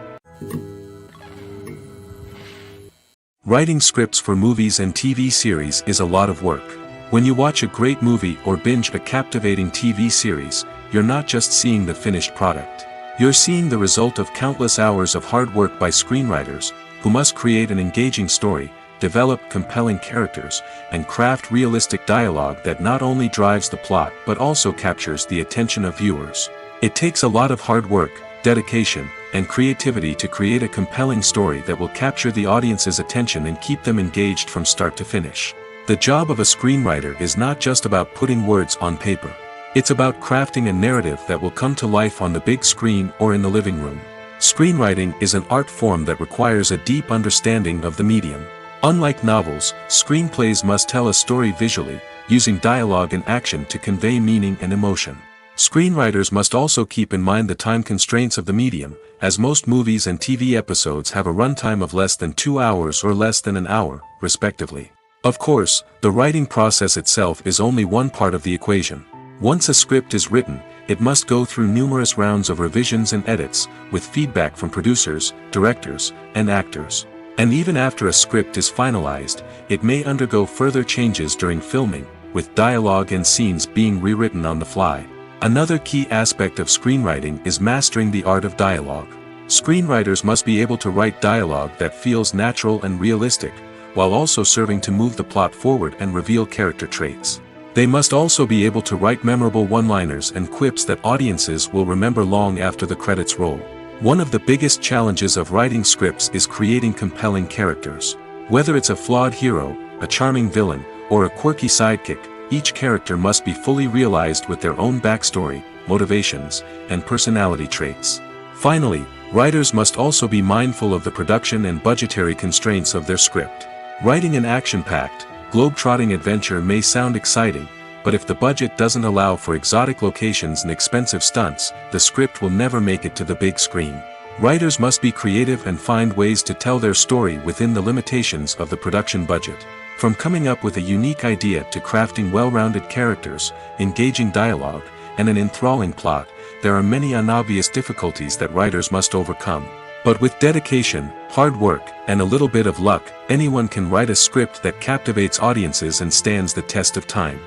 Writing scripts for movies and TV series is a lot of work. When you watch a great movie or binge a captivating TV series, you're not just seeing the finished product. You're seeing the result of countless hours of hard work by screenwriters, who must create an engaging story, develop compelling characters, and craft realistic dialogue that not only drives the plot but also captures the attention of viewers. It takes a lot of hard work, dedication, and creativity to create a compelling story that will capture the audience's attention and keep them engaged from start to finish. The job of a screenwriter is not just about putting words on paper. It's about crafting a narrative that will come to life on the big screen or in the living room. Screenwriting is an art form that requires a deep understanding of the medium. Unlike novels, screenplays must tell a story visually, using dialogue and action to convey meaning and emotion. Screenwriters must also keep in mind the time constraints of the medium, as most movies and TV episodes have a runtime of less than 2 hours or less than an hour, respectively. Of course, the writing process itself is only one part of the equation. Once a script is written, it must go through numerous rounds of revisions and edits, with feedback from producers, directors, and actors. And even after a script is finalized, it may undergo further changes during filming, with dialogue and scenes being rewritten on the fly. Another key aspect of screenwriting is mastering the art of dialogue. Screenwriters must be able to write dialogue that feels natural and realistic, while also serving to move the plot forward and reveal character traits. They must also be able to write memorable one-liners and quips that audiences will remember long after the credits roll. One of the biggest challenges of writing scripts is creating compelling characters. Whether it's a flawed hero, a charming villain, or a quirky sidekick, each character must be fully realized with their own backstory, motivations, and personality traits. Finally, writers must also be mindful of the production and budgetary constraints of their script. Writing an action-packed, globe-trotting adventure may sound exciting, but if the budget doesn't allow for exotic locations and expensive stunts, the script will never make it to the big screen. Writers must be creative and find ways to tell their story within the limitations of the production budget. From coming up with a unique idea to crafting well-rounded characters, engaging dialogue, and an enthralling plot, there are many unobvious difficulties that writers must overcome. But with dedication, hard work, and a little bit of luck, anyone can write a script that captivates audiences and stands the test of time.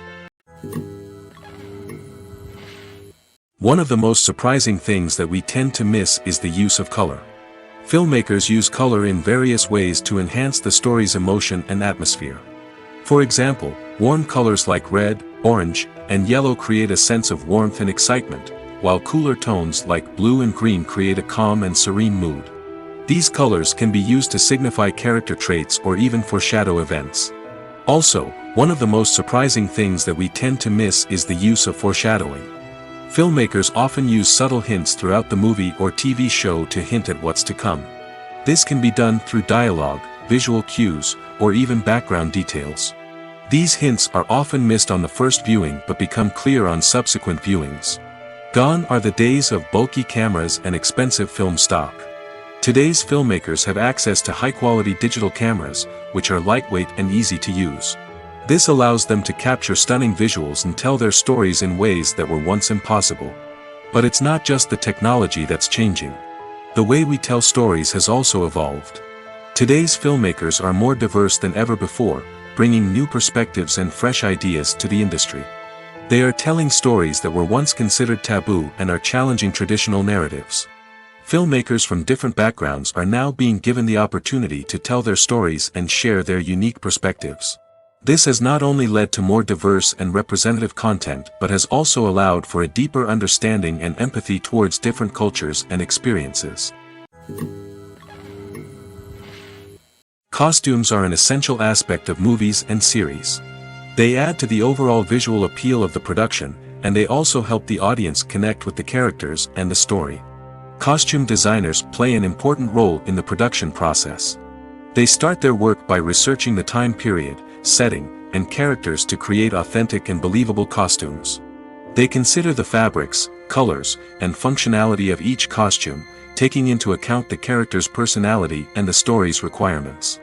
One of the most surprising things that we tend to miss is the use of color. Filmmakers use color in various ways to enhance the story's emotion and atmosphere. For example, warm colors like red, orange, and yellow create a sense of warmth and excitement, while cooler tones like blue and green create a calm and serene mood. These colors can be used to signify character traits or even foreshadow events. Also, one of the most surprising things that we tend to miss is the use of foreshadowing. Filmmakers often use subtle hints throughout the movie or TV show to hint at what's to come. This can be done through dialogue, visual cues, or even background details. These hints are often missed on the first viewing but become clear on subsequent viewings. Gone are the days of bulky cameras and expensive film stock. Today's filmmakers have access to high-quality digital cameras, which are lightweight and easy to use. This allows them to capture stunning visuals and tell their stories in ways that were once impossible. But it's not just the technology that's changing. The way we tell stories has also evolved. Today's filmmakers are more diverse than ever before, bringing new perspectives and fresh ideas to the industry. They are telling stories that were once considered taboo and are challenging traditional narratives. Filmmakers from different backgrounds are now being given the opportunity to tell their stories and share their unique perspectives. This has not only led to more diverse and representative content but has also allowed for a deeper understanding and empathy towards different cultures and experiences. Costumes are an essential aspect of movies and series. They add to the overall visual appeal of the production, and they also help the audience connect with the characters and the story. Costume designers play an important role in the production process. They start their work by researching the time period, setting, and characters to create authentic and believable costumes. They consider the fabrics, colors, and functionality of each costume, taking into account the character's personality and the story's requirements.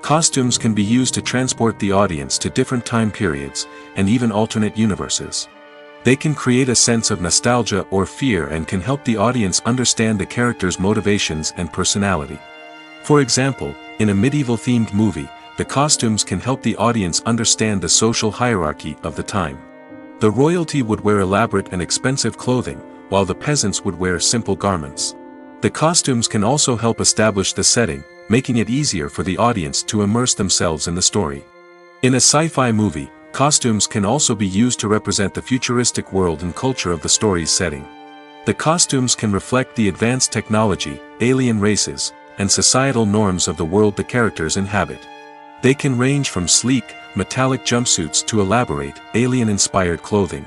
Costumes can be used to transport the audience to different time periods, and even alternate universes. They can create a sense of nostalgia or fear and can help the audience understand the character's motivations and personality. For example, in a medieval-themed movie, the costumes can help the audience understand the social hierarchy of the time. The royalty would wear elaborate and expensive clothing, while the peasants would wear simple garments. The costumes can also help establish the setting, making it easier for the audience to immerse themselves in the story. In a sci-fi movie, costumes can also be used to represent the futuristic world and culture of the story's setting. The costumes can reflect the advanced technology, alien races, and societal norms of the world the characters inhabit. They can range from sleek, metallic jumpsuits to elaborate, alien-inspired clothing.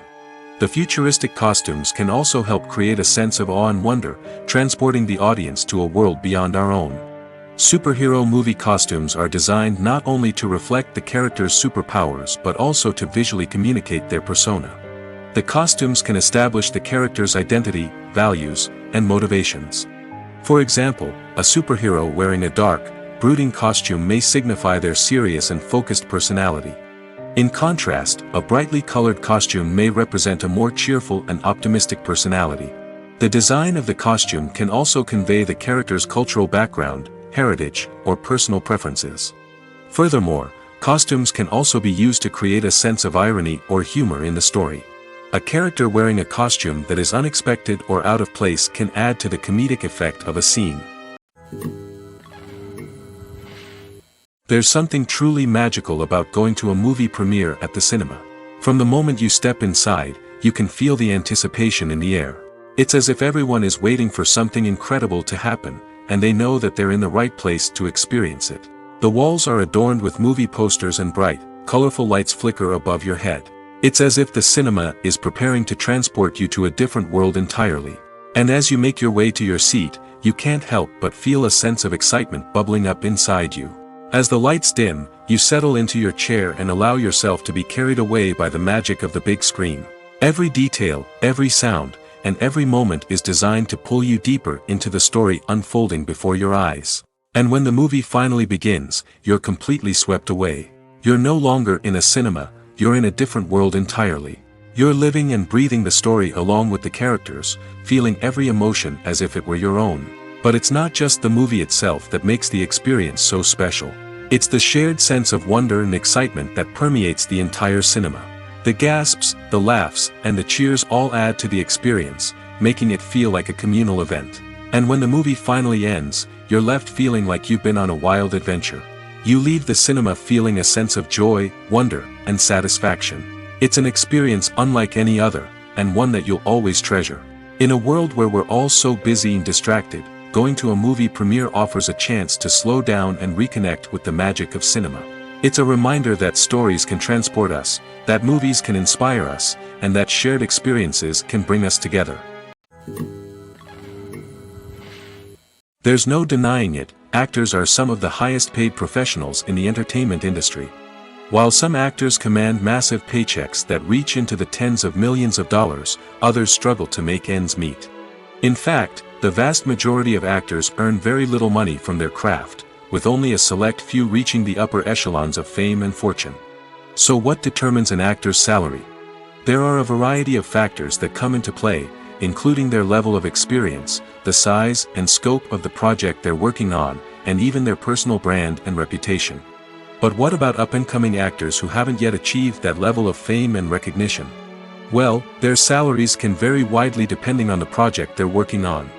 The futuristic costumes can also help create a sense of awe and wonder, transporting the audience to a world beyond our own. Superhero movie costumes are designed not only to reflect the character's superpowers but also to visually communicate their persona. The costumes can establish the character's identity, values, and motivations. For example, a superhero wearing a dark, brooding costume may signify their serious and focused personality. In contrast, a brightly colored costume may represent a more cheerful and optimistic personality. The design of the costume can also convey the character's cultural background, heritage, or personal preferences. Furthermore, costumes can also be used to create a sense of irony or humor in the story. A character wearing a costume that is unexpected or out of place can add to the comedic effect of a scene. There's something truly magical about going to a movie premiere at the cinema. From the moment you step inside, you can feel the anticipation in the air. It's as if everyone is waiting for something incredible to happen, and they know that they're in the right place to experience it. The walls are adorned with movie posters and bright, colorful lights flicker above your head. It's as if the cinema is preparing to transport you to a different world entirely. And as you make your way to your seat, you can't help but feel a sense of excitement bubbling up inside you. As the lights dim, you settle into your chair and allow yourself to be carried away by the magic of the big screen. Every detail, every sound, and every moment is designed to pull you deeper into the story unfolding before your eyes. And when the movie finally begins, you're completely swept away. You're no longer in a cinema, you're in a different world entirely. You're living and breathing the story along with the characters, feeling every emotion as if it were your own. But it's not just the movie itself that makes the experience so special. It's the shared sense of wonder and excitement that permeates the entire cinema. The gasps, the laughs, and the cheers all add to the experience, making it feel like a communal event. And when the movie finally ends, you're left feeling like you've been on a wild adventure. You leave the cinema feeling a sense of joy, wonder, and satisfaction. It's an experience unlike any other, and one that you'll always treasure. In a world where we're all so busy and distracted, going to a movie premiere offers a chance to slow down and reconnect with the magic of cinema. It's a reminder that stories can transport us, that movies can inspire us, and that shared experiences can bring us together. There's no denying it, actors are some of the highest paid professionals in the entertainment industry. While some actors command massive paychecks that reach into the tens of millions of dollars, others struggle to make ends meet. In fact, the vast majority of actors earn very little money from their craft, with only a select few reaching the upper echelons of fame and fortune. So what determines an actor's salary? There are a variety of factors that come into play, including their level of experience, the size and scope of the project they're working on, and even their personal brand and reputation. But what about up-and-coming actors who haven't yet achieved that level of fame and recognition? Well, their salaries can vary widely depending on the project they're working on.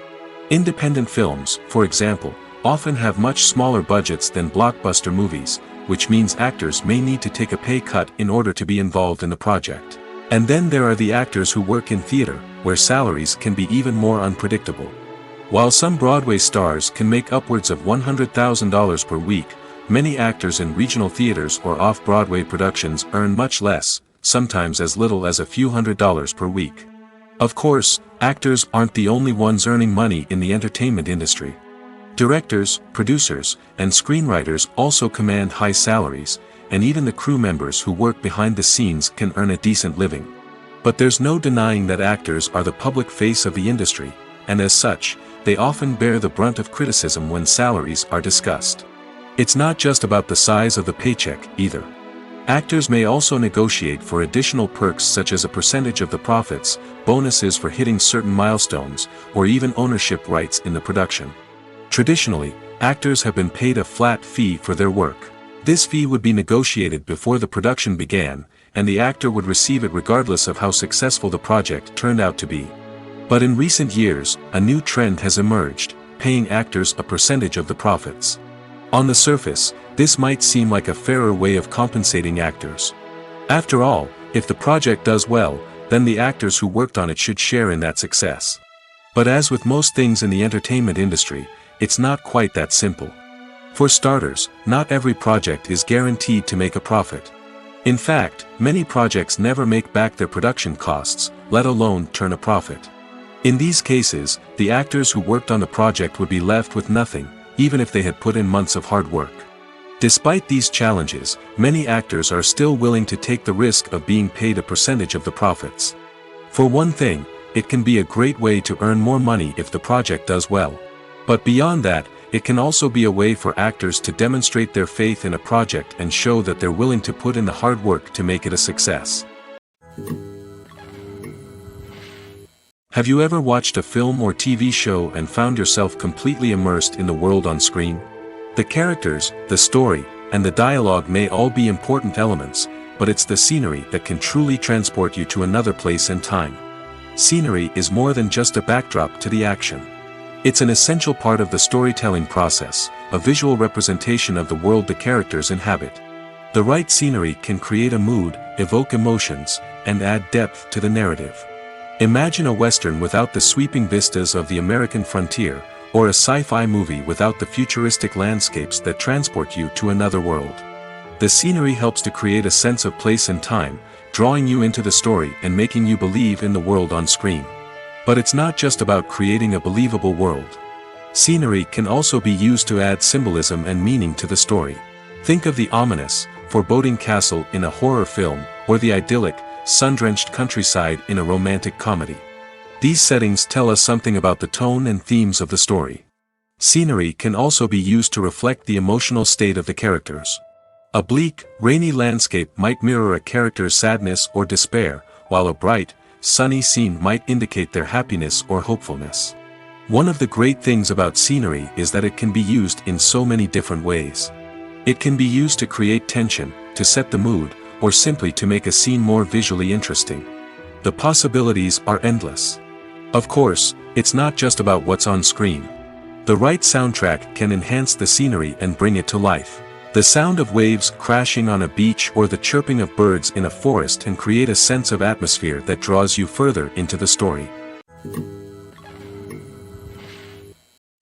Independent films, for example, often have much smaller budgets than blockbuster movies, which means actors may need to take a pay cut in order to be involved in the project. And then there are the actors who work in theater, where salaries can be even more unpredictable. While some Broadway stars can make upwards of $100,000 per week, many actors in regional theaters or off-Broadway productions earn much less, sometimes as little as a few $100s per week. Of course, actors aren't the only ones earning money in the entertainment industry. Directors, producers, and screenwriters also command high salaries, and even the crew members who work behind the scenes can earn a decent living. But there's no denying that actors are the public face of the industry, and as such, they often bear the brunt of criticism when salaries are discussed. It's not just about the size of the paycheck, either. Actors may also negotiate for additional perks such as a percentage of the profits, bonuses for hitting certain milestones, or even ownership rights in the production. Traditionally, actors have been paid a flat fee for their work. This fee would be negotiated before the production began, and the actor would receive it regardless of how successful the project turned out to be. But in recent years, a new trend has emerged, paying actors a percentage of the profits. On the surface, this might seem like a fairer way of compensating actors. After all, if the project does well, then the actors who worked on it should share in that success. But as with most things in the entertainment industry, it's not quite that simple. For starters, not every project is guaranteed to make a profit. In fact, many projects never make back their production costs, let alone turn a profit. In these cases, the actors who worked on the project would be left with nothing, even if they had put in months of hard work. Despite these challenges, many actors are still willing to take the risk of being paid a percentage of the profits. For one thing, it can be a great way to earn more money if the project does well. But beyond that, it can also be a way for actors to demonstrate their faith in a project and show that they're willing to put in the hard work to make it a success. Have you ever watched a film or TV show and found yourself completely immersed in the world on screen? The characters, the story, and the dialogue may all be important elements, but it's the scenery that can truly transport you to another place and time. Scenery is more than just a backdrop to the action. It's an essential part of the storytelling process, a visual representation of the world the characters inhabit. The right scenery can create a mood, evoke emotions, and add depth to the narrative. Imagine a Western without the sweeping vistas of the American frontier, or a sci-fi movie without the futuristic landscapes that transport you to another world. The scenery helps to create a sense of place and time, drawing you into the story and making you believe in the world on screen. But it's not just about creating a believable world. Scenery can also be used to add symbolism and meaning to the story. Think of the ominous, foreboding castle in a horror film, or the idyllic, sun-drenched countryside in a romantic comedy. These settings tell us something about the tone and themes of the story. Scenery can also be used to reflect the emotional state of the characters. A bleak, rainy landscape might mirror a character's sadness or despair, while a bright, sunny scene might indicate their happiness or hopefulness. One of the great things about scenery is that it can be used in so many different ways. It can be used to create tension, to set the mood, or simply to make a scene more visually interesting. The possibilities are endless. Of course, it's not just about what's on screen. The right soundtrack can enhance the scenery and bring it to life. The sound of waves crashing on a beach or the chirping of birds in a forest can create a sense of atmosphere that draws you further into the story.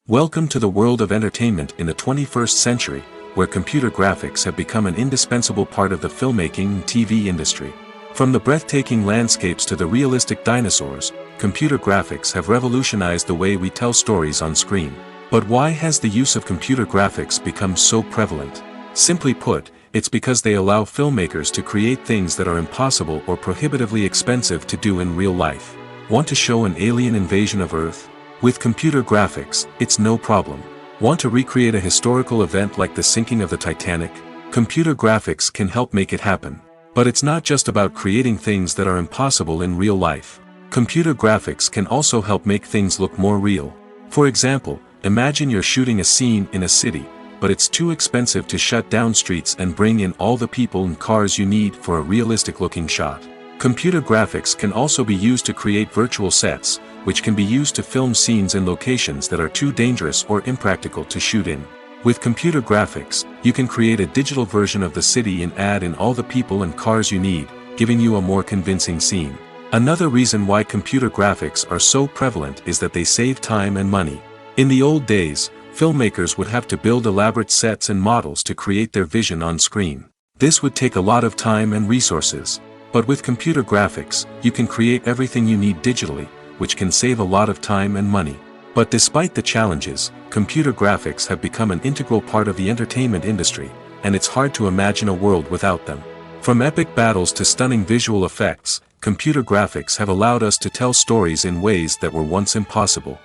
Welcome to the world of entertainment in the 21st century, where computer graphics have become an indispensable part of the filmmaking and TV industry. From the breathtaking landscapes to the realistic dinosaurs, computer graphics have revolutionized the way we tell stories on screen. But why has the use of computer graphics become so prevalent? Simply put, it's because they allow filmmakers to create things that are impossible or prohibitively expensive to do in real life. Want to show an alien invasion of Earth? With computer graphics, it's no problem. Want to recreate a historical event like the sinking of the Titanic? Computer graphics can help make it happen. But it's not just about creating things that are impossible in real life. Computer graphics can also help make things look more real. For example, imagine you're shooting a scene in a city, but it's too expensive to shut down streets and bring in all the people and cars you need for a realistic-looking shot. Computer graphics can also be used to create virtual sets, which can be used to film scenes in locations that are too dangerous or impractical to shoot in. With computer graphics, you can create a digital version of the city and add in all the people and cars you need, giving you a more convincing scene. Another reason why computer graphics are so prevalent is that they save time and money. In the old days, filmmakers would have to build elaborate sets and models to create their vision on screen. This would take a lot of time and resources. But with computer graphics, you can create everything you need digitally, which can save a lot of time and money. But despite the challenges, computer graphics have become an integral part of the entertainment industry, and it's hard to imagine a world without them. From epic battles to stunning visual effects, computer graphics have allowed us to tell stories in ways that were once impossible.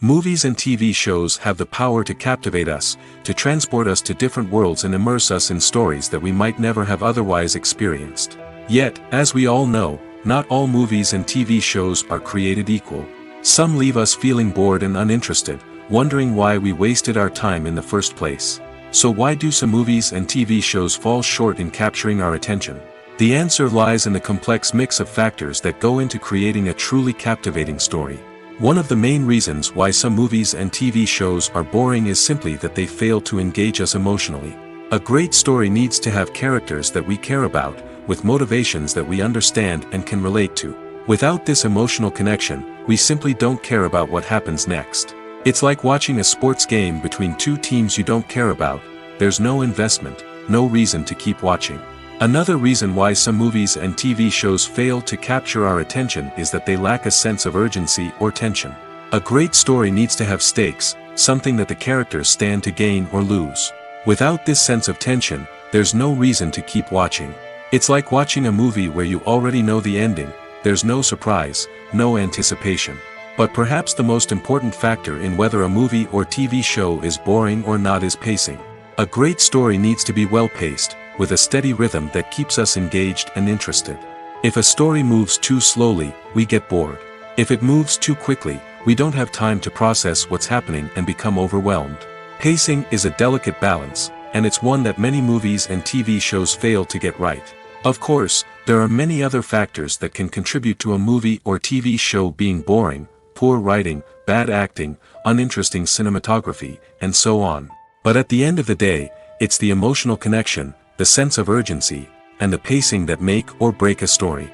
Movies and TV shows have the power to captivate us, to transport us to different worlds and immerse us in stories that we might never have otherwise experienced. Yet, as we all know, not all movies and TV shows are created equal. Some leave us feeling bored and uninterested, wondering why we wasted our time in the first place. So why do some movies and TV shows fall short in capturing our attention? The answer lies in the complex mix of factors that go into creating a truly captivating story. One of the main reasons why some movies and TV shows are boring is simply that they fail to engage us emotionally. A great story needs to have characters that we care about, with motivations that we understand and can relate to. Without this emotional connection, we simply don't care about what happens next. It's like watching a sports game between two teams you don't care about. There's no investment, no reason to keep watching. Another reason why some movies and TV shows fail to capture our attention is that they lack a sense of urgency or tension. A great story needs to have stakes, something that the characters stand to gain or lose. Without this sense of tension, there's no reason to keep watching. It's like watching a movie where you already know the ending. There's no surprise, no anticipation. But perhaps the most important factor in whether a movie or TV show is boring or not is pacing. A great story needs to be well-paced, with a steady rhythm that keeps us engaged and interested. If a story moves too slowly, we get bored. If it moves too quickly, we don't have time to process what's happening and become overwhelmed. Pacing is a delicate balance, and it's one that many movies and TV shows fail to get right. Of course, there are many other factors that can contribute to a movie or TV show being boring: poor writing, bad acting, uninteresting cinematography, and so on. But at the end of the day, it's the emotional connection, the sense of urgency, and the pacing that make or break a story.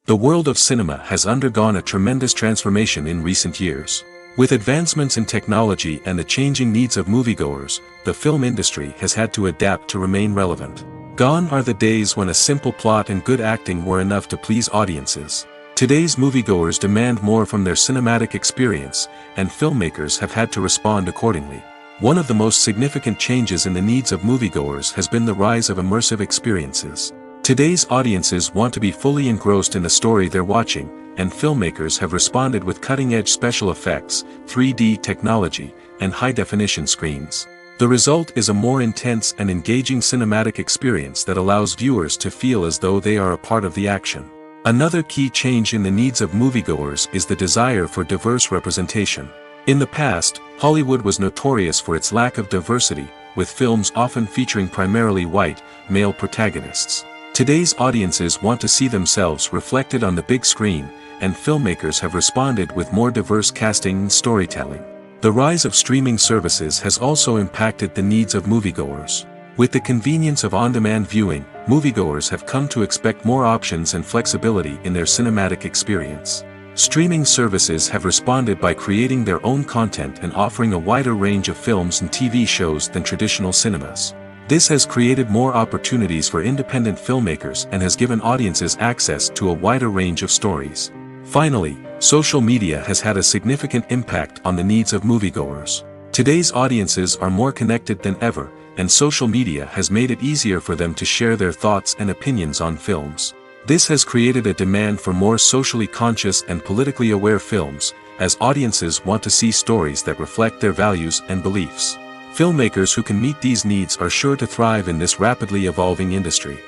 The world of cinema has undergone a tremendous transformation in recent years. With advancements in technology and the changing needs of moviegoers, the film industry has had to adapt to remain relevant. Gone are the days when a simple plot and good acting were enough to please audiences. Today's moviegoers demand more from their cinematic experience, and filmmakers have had to respond accordingly. One of the most significant changes in the needs of moviegoers has been the rise of immersive experiences. Today's audiences want to be fully engrossed in the story they're watching, and filmmakers have responded with cutting-edge special effects, 3D technology, and high-definition screens. The result is a more intense and engaging cinematic experience that allows viewers to feel as though they are a part of the action. Another key change in the needs of moviegoers is the desire for diverse representation. In the past, Hollywood was notorious for its lack of diversity, with films often featuring primarily white, male protagonists. Today's audiences want to see themselves reflected on the big screen, and filmmakers have responded with more diverse casting and storytelling. The rise of streaming services has also impacted the needs of moviegoers. With the convenience of on-demand viewing, moviegoers have come to expect more options and flexibility in their cinematic experience. Streaming services have responded by creating their own content and offering a wider range of films and TV shows than traditional cinemas. This has created more opportunities for independent filmmakers and has given audiences access to a wider range of stories. Finally, social media has had a significant impact on the needs of moviegoers. Today's audiences are more connected than ever, and social media has made it easier for them to share their thoughts and opinions on films. This has created a demand for more socially conscious and politically aware films, as audiences want to see stories that reflect their values and beliefs. Filmmakers who can meet these needs are sure to thrive in this rapidly evolving industry.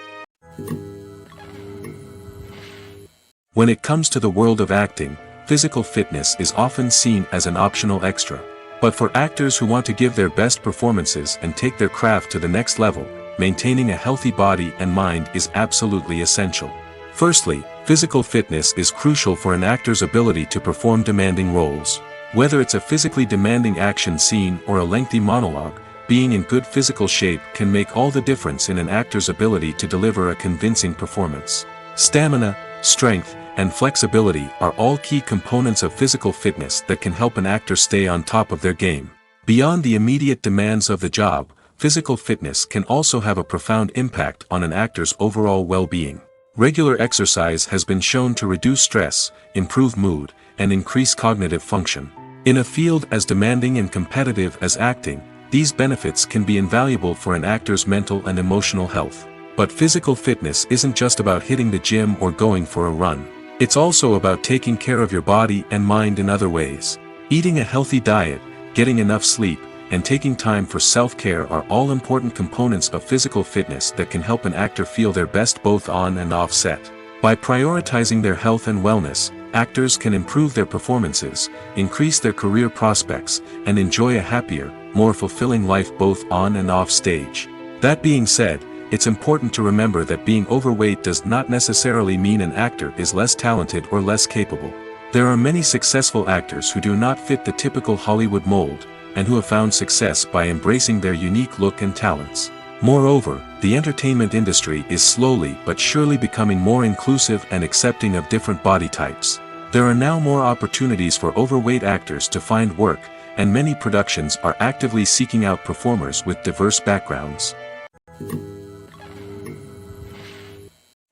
When it comes to the world of acting, physical fitness is often seen as an optional extra. But for actors who want to give their best performances and take their craft to the next level, maintaining a healthy body and mind is absolutely essential. Firstly, physical fitness is crucial for an actor's ability to perform demanding roles. Whether it's a physically demanding action scene or a lengthy monologue, being in good physical shape can make all the difference in an actor's ability to deliver a convincing performance. Stamina, strength, and flexibility are all key components of physical fitness that can help an actor stay on top of their game. Beyond the immediate demands of the job, physical fitness can also have a profound impact on an actor's overall well-being. Regular exercise has been shown to reduce stress, improve mood, and increase cognitive function. In a field as demanding and competitive as acting, these benefits can be invaluable for an actor's mental and emotional health. But physical fitness isn't just about hitting the gym or going for a run. It's also about taking care of your body and mind in other ways. Eating a healthy diet, getting enough sleep, and taking time for self-care are all important components of physical fitness that can help an actor feel their best both on and off set. By prioritizing their health and wellness, actors can improve their performances, increase their career prospects, and enjoy a happier, more fulfilling life both on and off stage. That being said, it's important to remember that being overweight does not necessarily mean an actor is less talented or less capable. There are many successful actors who do not fit the typical Hollywood mold, and who have found success by embracing their unique look and talents. Moreover, the entertainment industry is slowly but surely becoming more inclusive and accepting of different body types. There are now more opportunities for overweight actors to find work, and many productions are actively seeking out performers with diverse backgrounds.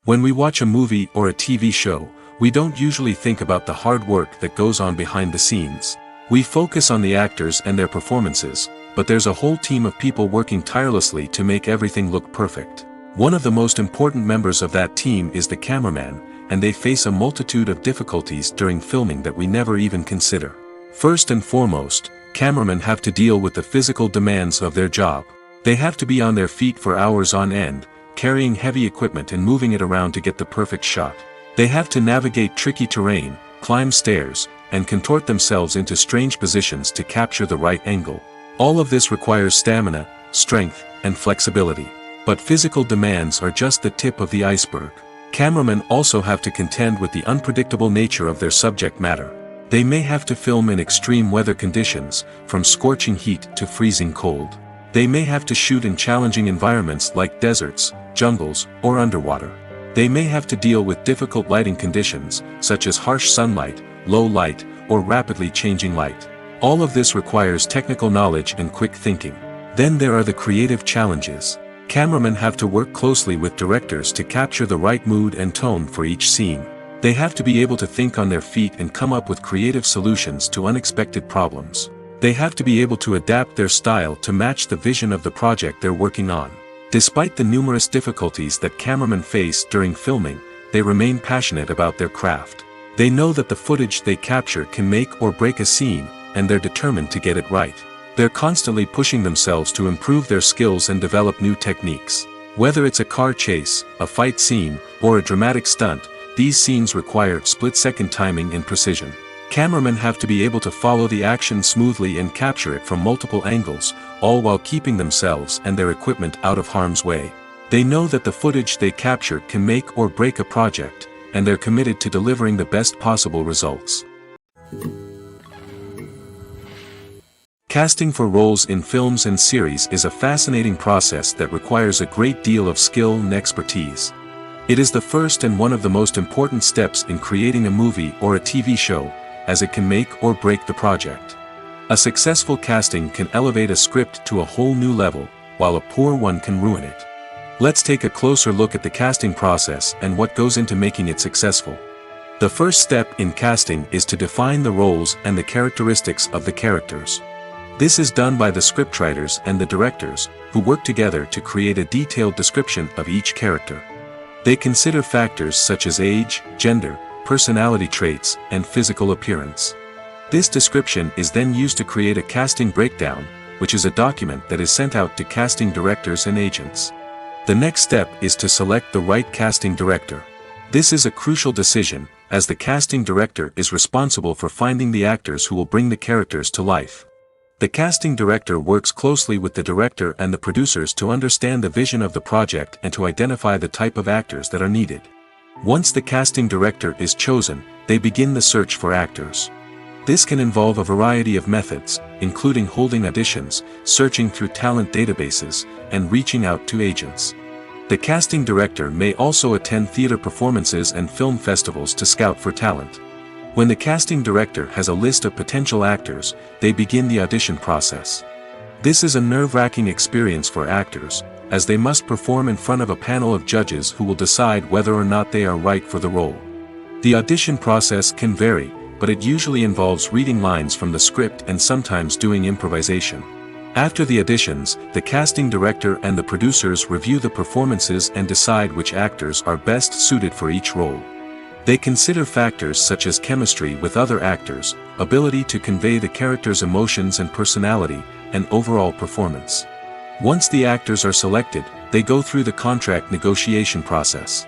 When we watch a movie or a TV show, we don't usually think about the hard work that goes on behind the scenes. We focus on the actors and their performances, but there's a whole team of people working tirelessly to make everything look perfect. One of the most important members of that team is the cameraman, and they face a multitude of difficulties during filming that we never even consider. First and foremost, cameramen have to deal with the physical demands of their job. They have to be on their feet for hours on end, carrying heavy equipment and moving it around to get the perfect shot. They have to navigate tricky terrain, climb stairs, and contort themselves into strange positions to capture the right angle. All of this requires stamina, strength, and flexibility. But physical demands are just the tip of the iceberg. Cameramen also have to contend with the unpredictable nature of their subject matter. They may have to film in extreme weather conditions, from scorching heat to freezing cold. They may have to shoot in challenging environments like deserts, jungles, or underwater. They may have to deal with difficult lighting conditions, such as harsh sunlight, low light, or rapidly changing light. All of this requires technical knowledge and quick thinking. Then there are the creative challenges. Cameramen have to work closely with directors to capture the right mood and tone for each scene. They have to be able to think on their feet and come up with creative solutions to unexpected problems. They have to be able to adapt their style to match the vision of the project they're working on. Despite the numerous difficulties that cameramen face during filming, they remain passionate about their craft. They know that the footage they capture can make or break a scene, and they're determined to get it right. They're constantly pushing themselves to improve their skills and develop new techniques. Whether it's a car chase, a fight scene, or a dramatic stunt, these scenes require split-second timing and precision. Cameramen have to be able to follow the action smoothly and capture it from multiple angles, all while keeping themselves and their equipment out of harm's way. They know that the footage they capture can make or break a project, and they're committed to delivering the best possible results. Casting for roles in films and series is a fascinating process that requires a great deal of skill and expertise. It is the first and one of the most important steps in creating a movie or a TV show, as it can make or break the project. A successful casting can elevate a script to a whole new level, while a poor one can ruin it. Let's take a closer look at the casting process and what goes into making it successful. The first step in casting is to define the roles and the characteristics of the characters. This is done by the scriptwriters and the directors, who work together to create a detailed description of each character. They consider factors such as age, gender, personality traits, and physical appearance. This description is then used to create a casting breakdown, which is a document that is sent out to casting directors and agents. The next step is to select the right casting director. This is a crucial decision, as the casting director is responsible for finding the actors who will bring the characters to life. The casting director works closely with the director and the producers to understand the vision of the project and to identify the type of actors that are needed. Once the casting director is chosen, they begin the search for actors. This can involve a variety of methods, including holding auditions, searching through talent databases, and reaching out to agents. The casting director may also attend theater performances and film festivals to scout for talent. When the casting director has a list of potential actors, they begin the audition process. This is a nerve-wracking experience for actors, as they must perform in front of a panel of judges who will decide whether or not they are right for the role. The audition process can vary, but it usually involves reading lines from the script and sometimes doing improvisation. After the auditions, the casting director and the producers review the performances and decide which actors are best suited for each role. They consider factors such as chemistry with other actors, ability to convey the character's emotions and personality, and overall performance. Once the actors are selected, they go through the contract negotiation process.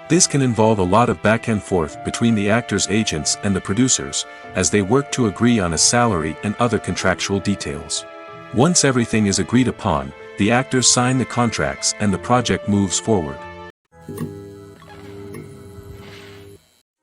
This can involve a lot of back and forth between the actors' agents and the producers, as they work to agree on a salary and other contractual details. Once everything is agreed upon, the actors sign the contracts and the project moves forward.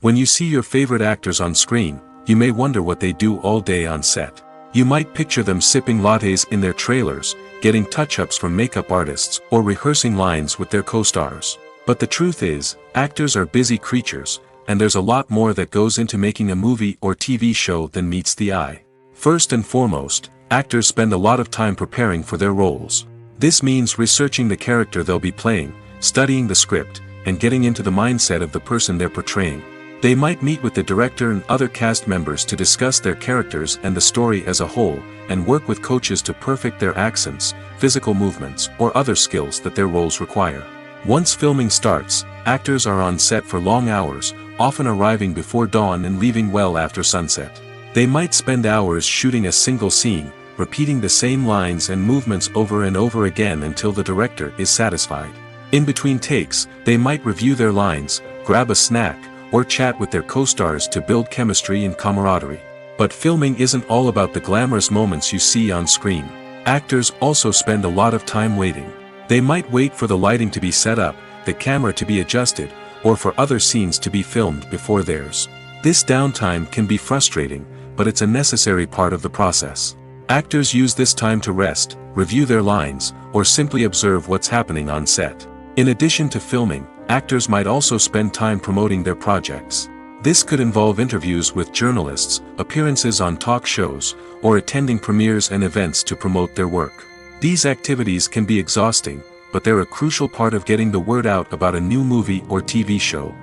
When you see your favorite actors on screen, you may wonder what they do all day on set. You might picture them sipping lattes in their trailers, getting touch-ups from makeup artists, or rehearsing lines with their co-stars. But the truth is, actors are busy creatures, and there's a lot more that goes into making a movie or TV show than meets the eye. First and foremost, actors spend a lot of time preparing for their roles. This means researching the character they'll be playing, studying the script, and getting into the mindset of the person they're portraying. They might meet with the director and other cast members to discuss their characters and the story as a whole, and work with coaches to perfect their accents, physical movements, or other skills that their roles require. Once filming starts, actors are on set for long hours, often arriving before dawn and leaving well after sunset. They might spend hours shooting a single scene, repeating the same lines and movements over and over again until the director is satisfied. In between takes, they might review their lines, grab a snack, or chat with their co-stars to build chemistry and camaraderie. But filming isn't all about the glamorous moments you see on screen. Actors also spend a lot of time waiting. They might wait for the lighting to be set up, the camera to be adjusted, or for other scenes to be filmed before theirs. This downtime can be frustrating, but it's a necessary part of the process. Actors use this time to rest, review their lines, or simply observe what's happening on set. In addition to filming, actors might also spend time promoting their projects. This could involve interviews with journalists, appearances on talk shows, or attending premieres and events to promote their work. These activities can be exhausting, but they're a crucial part of getting the word out about a new movie or TV show.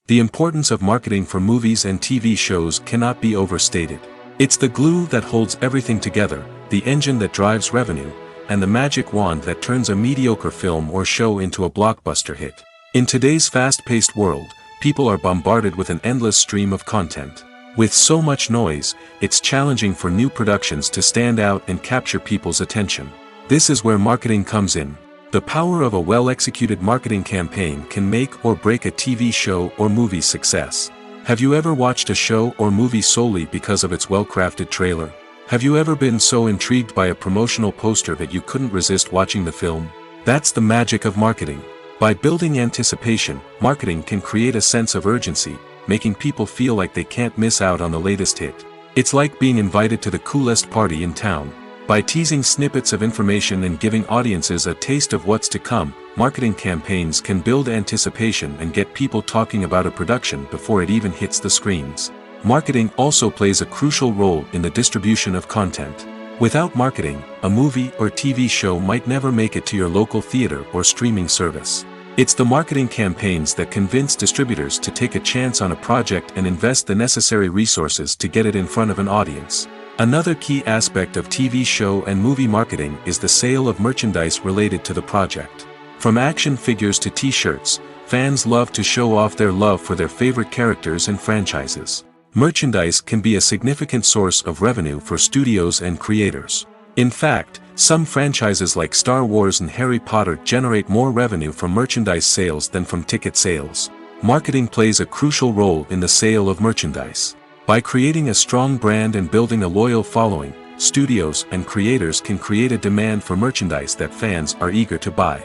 The importance of marketing for movies and TV shows cannot be overstated. It's the glue that holds everything together, the engine that drives revenue, and the magic wand that turns a mediocre film or show into a blockbuster hit. In today's fast-paced world, people are bombarded with an endless stream of content. With so much noise, it's challenging for new productions to stand out and capture people's attention. This is where marketing comes in. The power of a well-executed marketing campaign can make or break a TV show or movie's success. Have you ever watched a show or movie solely because of its well-crafted trailer? Have you ever been so intrigued by a promotional poster that you couldn't resist watching the film? That's the magic of marketing. By building anticipation, marketing can create a sense of urgency, making people feel like they can't miss out on the latest hit. It's like being invited to the coolest party in town. By teasing snippets of information and giving audiences a taste of what's to come, marketing campaigns can build anticipation and get people talking about a production before it even hits the screens. Marketing also plays a crucial role in the distribution of content. Without marketing, a movie or TV show might never make it to your local theater or streaming service. It's the marketing campaigns that convince distributors to take a chance on a project and invest the necessary resources to get it in front of an audience. Another key aspect of TV show and movie marketing is the sale of merchandise related to the project. From action figures to t-shirts, fans love to show off their love for their favorite characters and franchises. Merchandise can be a significant source of revenue for studios and creators. In fact, some franchises like Star Wars and Harry Potter generate more revenue from merchandise sales than from ticket sales. Marketing plays a crucial role in the sale of merchandise. By creating a strong brand and building a loyal following, studios and creators can create a demand for merchandise that fans are eager to buy.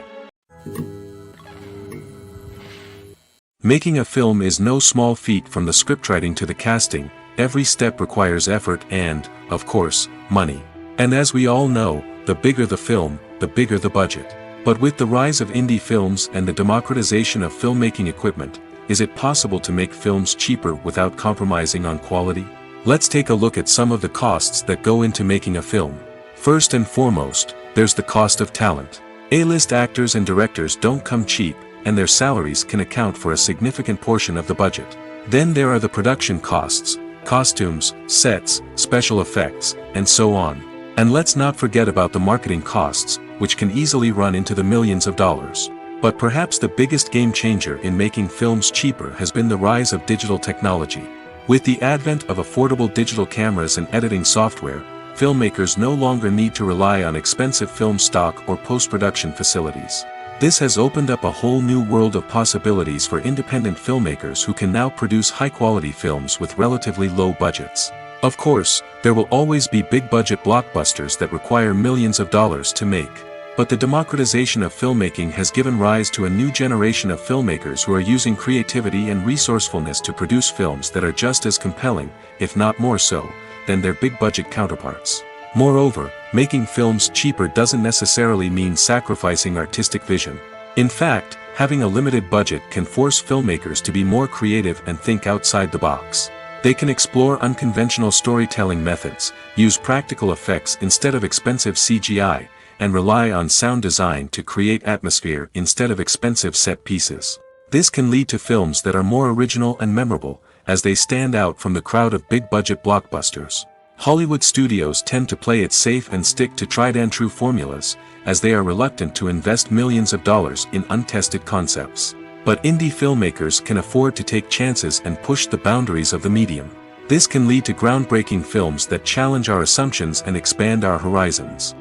Making a film is no small feat. From the scriptwriting to the casting, every step requires effort and, of course, money. And as we all know, the bigger the film, the bigger the budget. But with the rise of indie films and the democratization of filmmaking equipment, is it possible to make films cheaper without compromising on quality? Let's take a look at some of the costs that go into making a film. First and foremost, there's the cost of talent. A-list actors and directors don't come cheap, and their salaries can account for a significant portion of the budget. Then there are the production costs, costumes, sets, special effects, and so on. And let's not forget about the marketing costs, which can easily run into the millions of dollars. But perhaps the biggest game changer in making films cheaper has been the rise of digital technology. With the advent of affordable digital cameras and editing software, filmmakers no longer need to rely on expensive film stock or post-production facilities. This has opened up a whole new world of possibilities for independent filmmakers who can now produce high-quality films with relatively low budgets. Of course, there will always be big-budget blockbusters that require millions of dollars to make. But the democratization of filmmaking has given rise to a new generation of filmmakers who are using creativity and resourcefulness to produce films that are just as compelling, if not more so, than their big-budget counterparts. Moreover, making films cheaper doesn't necessarily mean sacrificing artistic vision. In fact, having a limited budget can force filmmakers to be more creative and think outside the box. They can explore unconventional storytelling methods, use practical effects instead of expensive CGI, and rely on sound design to create atmosphere instead of expensive set pieces. This can lead to films that are more original and memorable, as they stand out from the crowd of big-budget blockbusters. Hollywood studios tend to play it safe and stick to tried-and-true formulas, as they are reluctant to invest millions of dollars in untested concepts. But indie filmmakers can afford to take chances and push the boundaries of the medium. This can lead to groundbreaking films that challenge our assumptions and expand our horizons.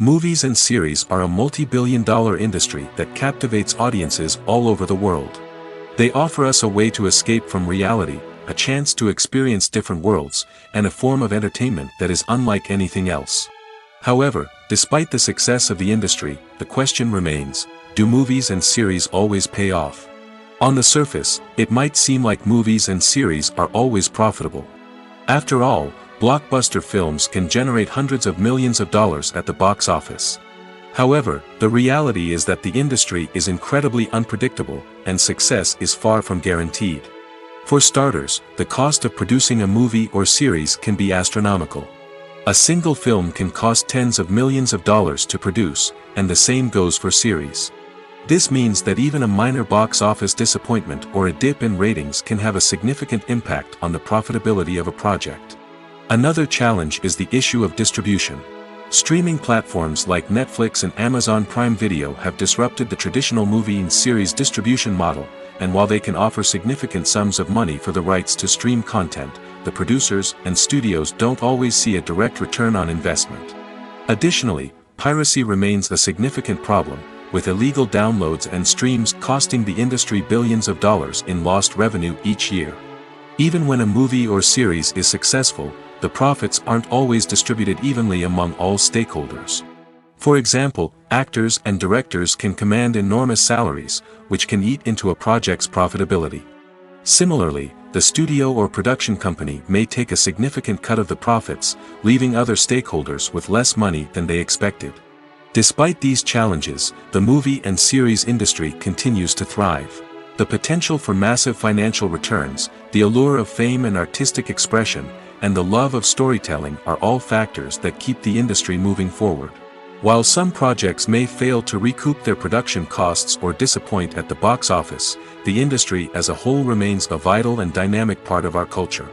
Movies and series are a multi-billion-dollar industry that captivates audiences all over the world. They offer us a way to escape from reality, a chance to experience different worlds, and a form of entertainment that is unlike anything else. However, despite the success of the industry, the question remains, do movies and series always pay off? On the surface, it might seem like movies and series are always profitable. After all, blockbuster films can generate hundreds of millions of dollars at the box office. However, the reality is that the industry is incredibly unpredictable, and success is far from guaranteed. For starters, the cost of producing a movie or series can be astronomical. A single film can cost tens of millions of dollars to produce, and the same goes for series. This means that even a minor box office disappointment or a dip in ratings can have a significant impact on the profitability of a project. Another challenge is the issue of distribution. Streaming platforms like Netflix and Amazon Prime Video have disrupted the traditional movie and series distribution model, and while they can offer significant sums of money for the rights to stream content, the producers and studios don't always see a direct return on investment. Additionally, piracy remains a significant problem, with illegal downloads and streams costing the industry billions of dollars in lost revenue each year. Even when a movie or series is successful, the profits aren't always distributed evenly among all stakeholders. For example, actors and directors can command enormous salaries, which can eat into a project's profitability. Similarly, the studio or production company may take a significant cut of the profits, leaving other stakeholders with less money than they expected. Despite these challenges, the movie and series industry continues to thrive. The potential for massive financial returns, the allure of fame and artistic expression, and the love of storytelling are all factors that keep the industry moving forward. While some projects may fail to recoup their production costs or disappoint at the box office, the industry as a whole remains a vital and dynamic part of our culture.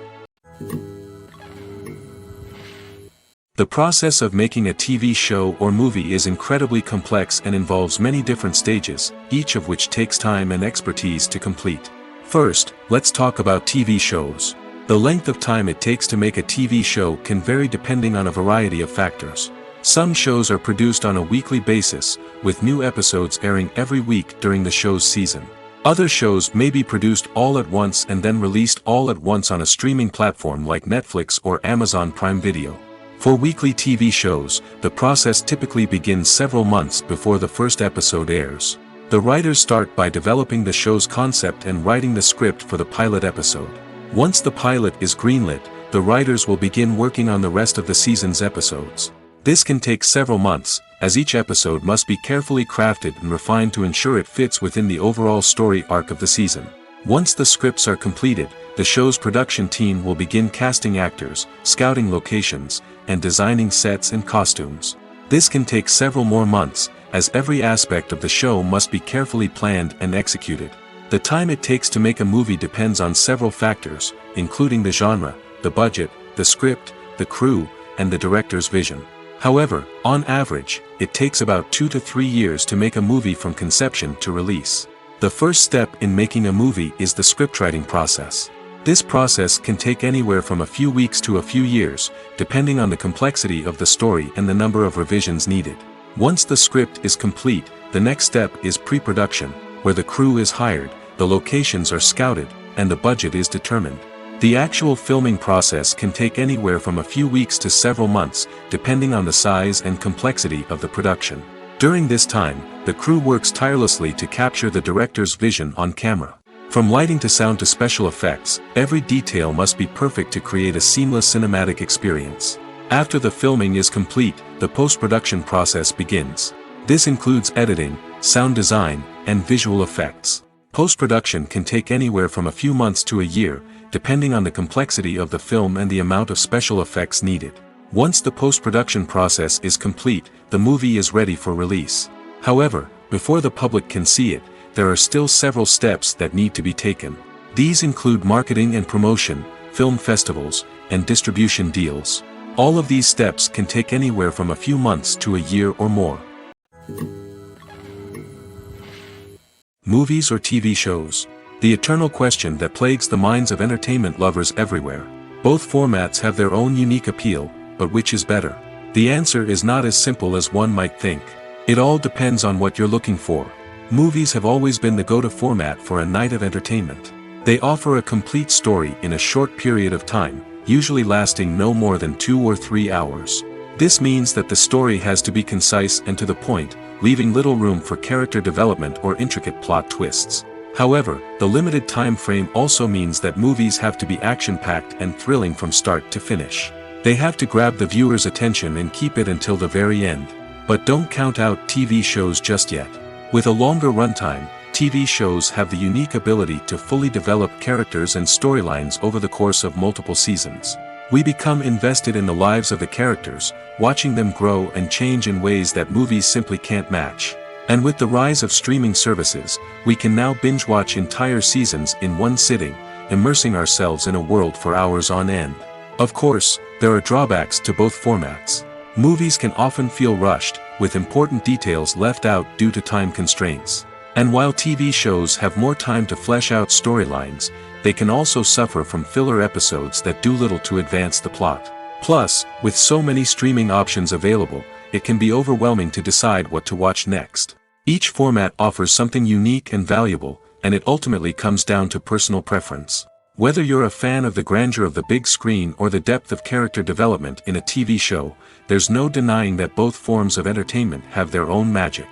The process of making a TV show or movie is incredibly complex and involves many different stages, each of which takes time and expertise to complete. First, let's talk about TV shows. The length of time it takes to make a TV show can vary depending on a variety of factors. Some shows are produced on a weekly basis, with new episodes airing every week during the show's season. Other shows may be produced all at once and then released all at once on a streaming platform like Netflix or Amazon Prime Video. For weekly TV shows, the process typically begins several months before the first episode airs. The writers start by developing the show's concept and writing the script for the pilot episode. Once the pilot is greenlit, the writers will begin working on the rest of the season's episodes. This can take several months, as each episode must be carefully crafted and refined to ensure it fits within the overall story arc of the season. Once the scripts are completed, the show's production team will begin casting actors, scouting locations, and designing sets and costumes. This can take several more months, as every aspect of the show must be carefully planned and executed. The time it takes to make a movie depends on several factors, including the genre, the budget, the script, the crew, and the director's vision. However, on average, it takes about 2 to 3 years to make a movie from conception to release. The first step in making a movie is the scriptwriting process. This process can take anywhere from a few weeks to a few years, depending on the complexity of the story and the number of revisions needed. Once the script is complete, the next step is pre-production, where the crew is hired, the locations are scouted, and the budget is determined. The actual filming process can take anywhere from a few weeks to several months, depending on the size and complexity of the production. During this time, the crew works tirelessly to capture the director's vision on camera. From lighting to sound to special effects, every detail must be perfect to create a seamless cinematic experience. After the filming is complete, the post-production process begins. This includes editing, sound design, and visual effects. Post-production can take anywhere from a few months to a year, depending on the complexity of the film and the amount of special effects needed. Once the post-production process is complete, the movie is ready for release. However, before the public can see it, there are still several steps that need to be taken. These include marketing and promotion, film festivals, and distribution deals. All of these steps can take anywhere from a few months to a year or more. Movies or TV shows? The eternal question that plagues the minds of entertainment lovers everywhere. Both formats have their own unique appeal, but which is better? The answer is not as simple as one might think. It all depends on what you're looking for. Movies have always been the go-to format for a night of entertainment. They offer a complete story in a short period of time, usually lasting no more than 2 or 3 hours. This means that the story has to be concise and to the point, leaving little room for character development or intricate plot twists. However, the limited time frame also means that movies have to be action-packed and thrilling from start to finish. They have to grab the viewer's attention and keep it until the very end. But don't count out TV shows just yet. With a longer runtime, TV shows have the unique ability to fully develop characters and storylines over the course of multiple seasons. We become invested in the lives of the characters, watching them grow and change in ways that movies simply can't match. And with the rise of streaming services, we can now binge-watch entire seasons in one sitting, immersing ourselves in a world for hours on end. Of course, there are drawbacks to both formats. Movies can often feel rushed, with important details left out due to time constraints. And while TV shows have more time to flesh out storylines, they can also suffer from filler episodes that do little to advance the plot. Plus, with so many streaming options available, it can be overwhelming to decide what to watch next. Each format offers something unique and valuable, and it ultimately comes down to personal preference. Whether you're a fan of the grandeur of the big screen or the depth of character development in a TV show, there's no denying that both forms of entertainment have their own magic.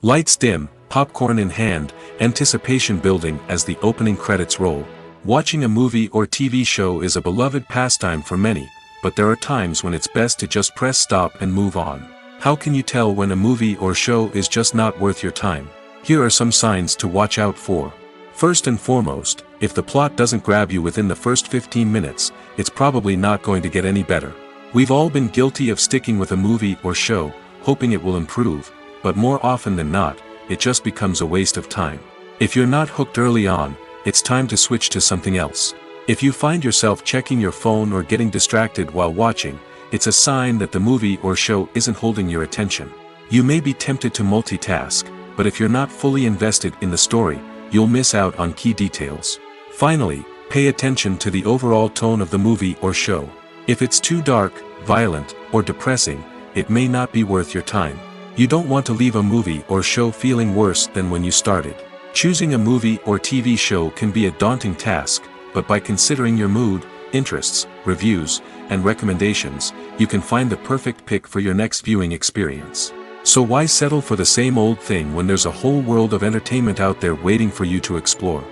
Lights dim, popcorn in hand, anticipation building as the opening credits roll. Watching a movie or TV show is a beloved pastime for many, but there are times when it's best to just press stop and move on. How can you tell when a movie or show is just not worth your time? Here are some signs to watch out for. First and foremost, if the plot doesn't grab you within the first 15 minutes, it's probably not going to get any better. We've all been guilty of sticking with a movie or show, hoping it will improve, but more often than not, it just becomes a waste of time. If you're not hooked early on, it's time to switch to something else. If you find yourself checking your phone or getting distracted while watching, it's a sign that the movie or show isn't holding your attention. You may be tempted to multitask, but if you're not fully invested in the story, you'll miss out on key details. Finally, pay attention to the overall tone of the movie or show. If it's too dark, violent, or depressing, it may not be worth your time. You don't want to leave a movie or show feeling worse than when you started. Choosing a movie or TV show can be a daunting task, but by considering your mood, interests, reviews, and recommendations, you can find the perfect pick for your next viewing experience. So why settle for the same old thing when there's a whole world of entertainment out there waiting for you to explore?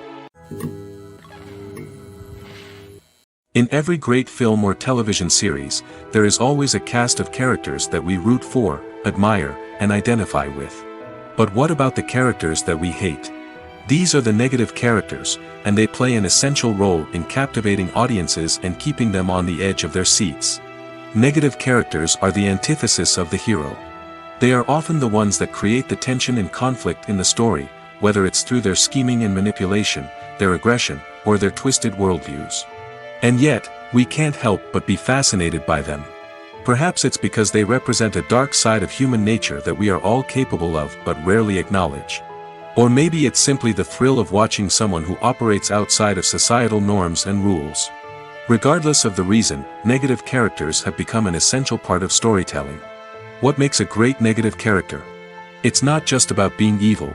In every great film or television series, there is always a cast of characters that we root for, admire, and identify with. But what about the characters that we hate? These are the negative characters, and they play an essential role in captivating audiences and keeping them on the edge of their seats. Negative characters are the antithesis of the hero. They are often the ones that create the tension and conflict in the story, whether it's through their scheming and manipulation, their aggression, or their twisted worldviews. And yet, we can't help but be fascinated by them. Perhaps it's because they represent a dark side of human nature that we are all capable of but rarely acknowledge. Or maybe it's simply the thrill of watching someone who operates outside of societal norms and rules. Regardless of the reason, negative characters have become an essential part of storytelling. What makes a great negative character? It's not just about being evil.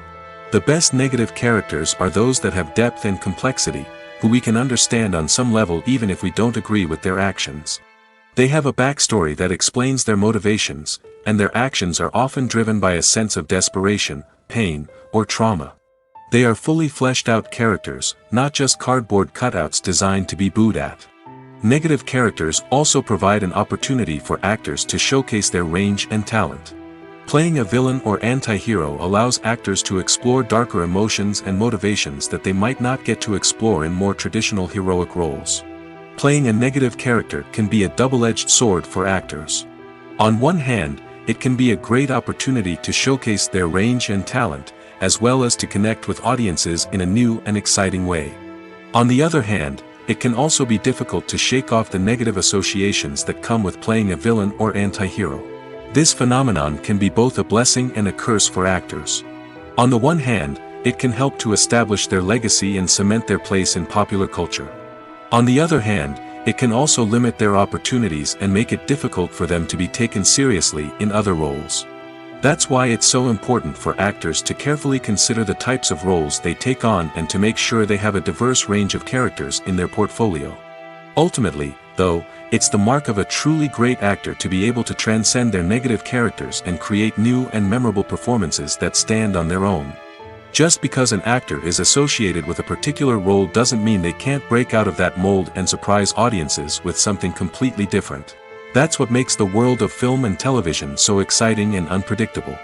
The best negative characters are those that have depth and complexity, who we can understand on some level even if we don't agree with their actions. They have a backstory that explains their motivations, and their actions are often driven by a sense of desperation, pain, or trauma. They are fully fleshed out characters, not just cardboard cutouts designed to be booed at. Negative characters also provide an opportunity for actors to showcase their range and talent. Playing a villain or anti-hero allows actors to explore darker emotions and motivations that they might not get to explore in more traditional heroic roles. Playing a negative character can be a double-edged sword for actors. On one hand, it can be a great opportunity to showcase their range and talent, as well as to connect with audiences in a new and exciting way. On the other hand, it can also be difficult to shake off the negative associations that come with playing a villain or anti-hero. This phenomenon can be both a blessing and a curse for actors. On the one hand, it can help to establish their legacy and cement their place in popular culture. On the other hand, it can also limit their opportunities and make it difficult for them to be taken seriously in other roles. That's why it's so important for actors to carefully consider the types of roles they take on and to make sure they have a diverse range of characters in their portfolio. Ultimately, though, it's the mark of a truly great actor to be able to transcend their negative characters and create new and memorable performances that stand on their own. Just because an actor is associated with a particular role doesn't mean they can't break out of that mold and surprise audiences with something completely different. That's what makes the world of film and television so exciting and unpredictable.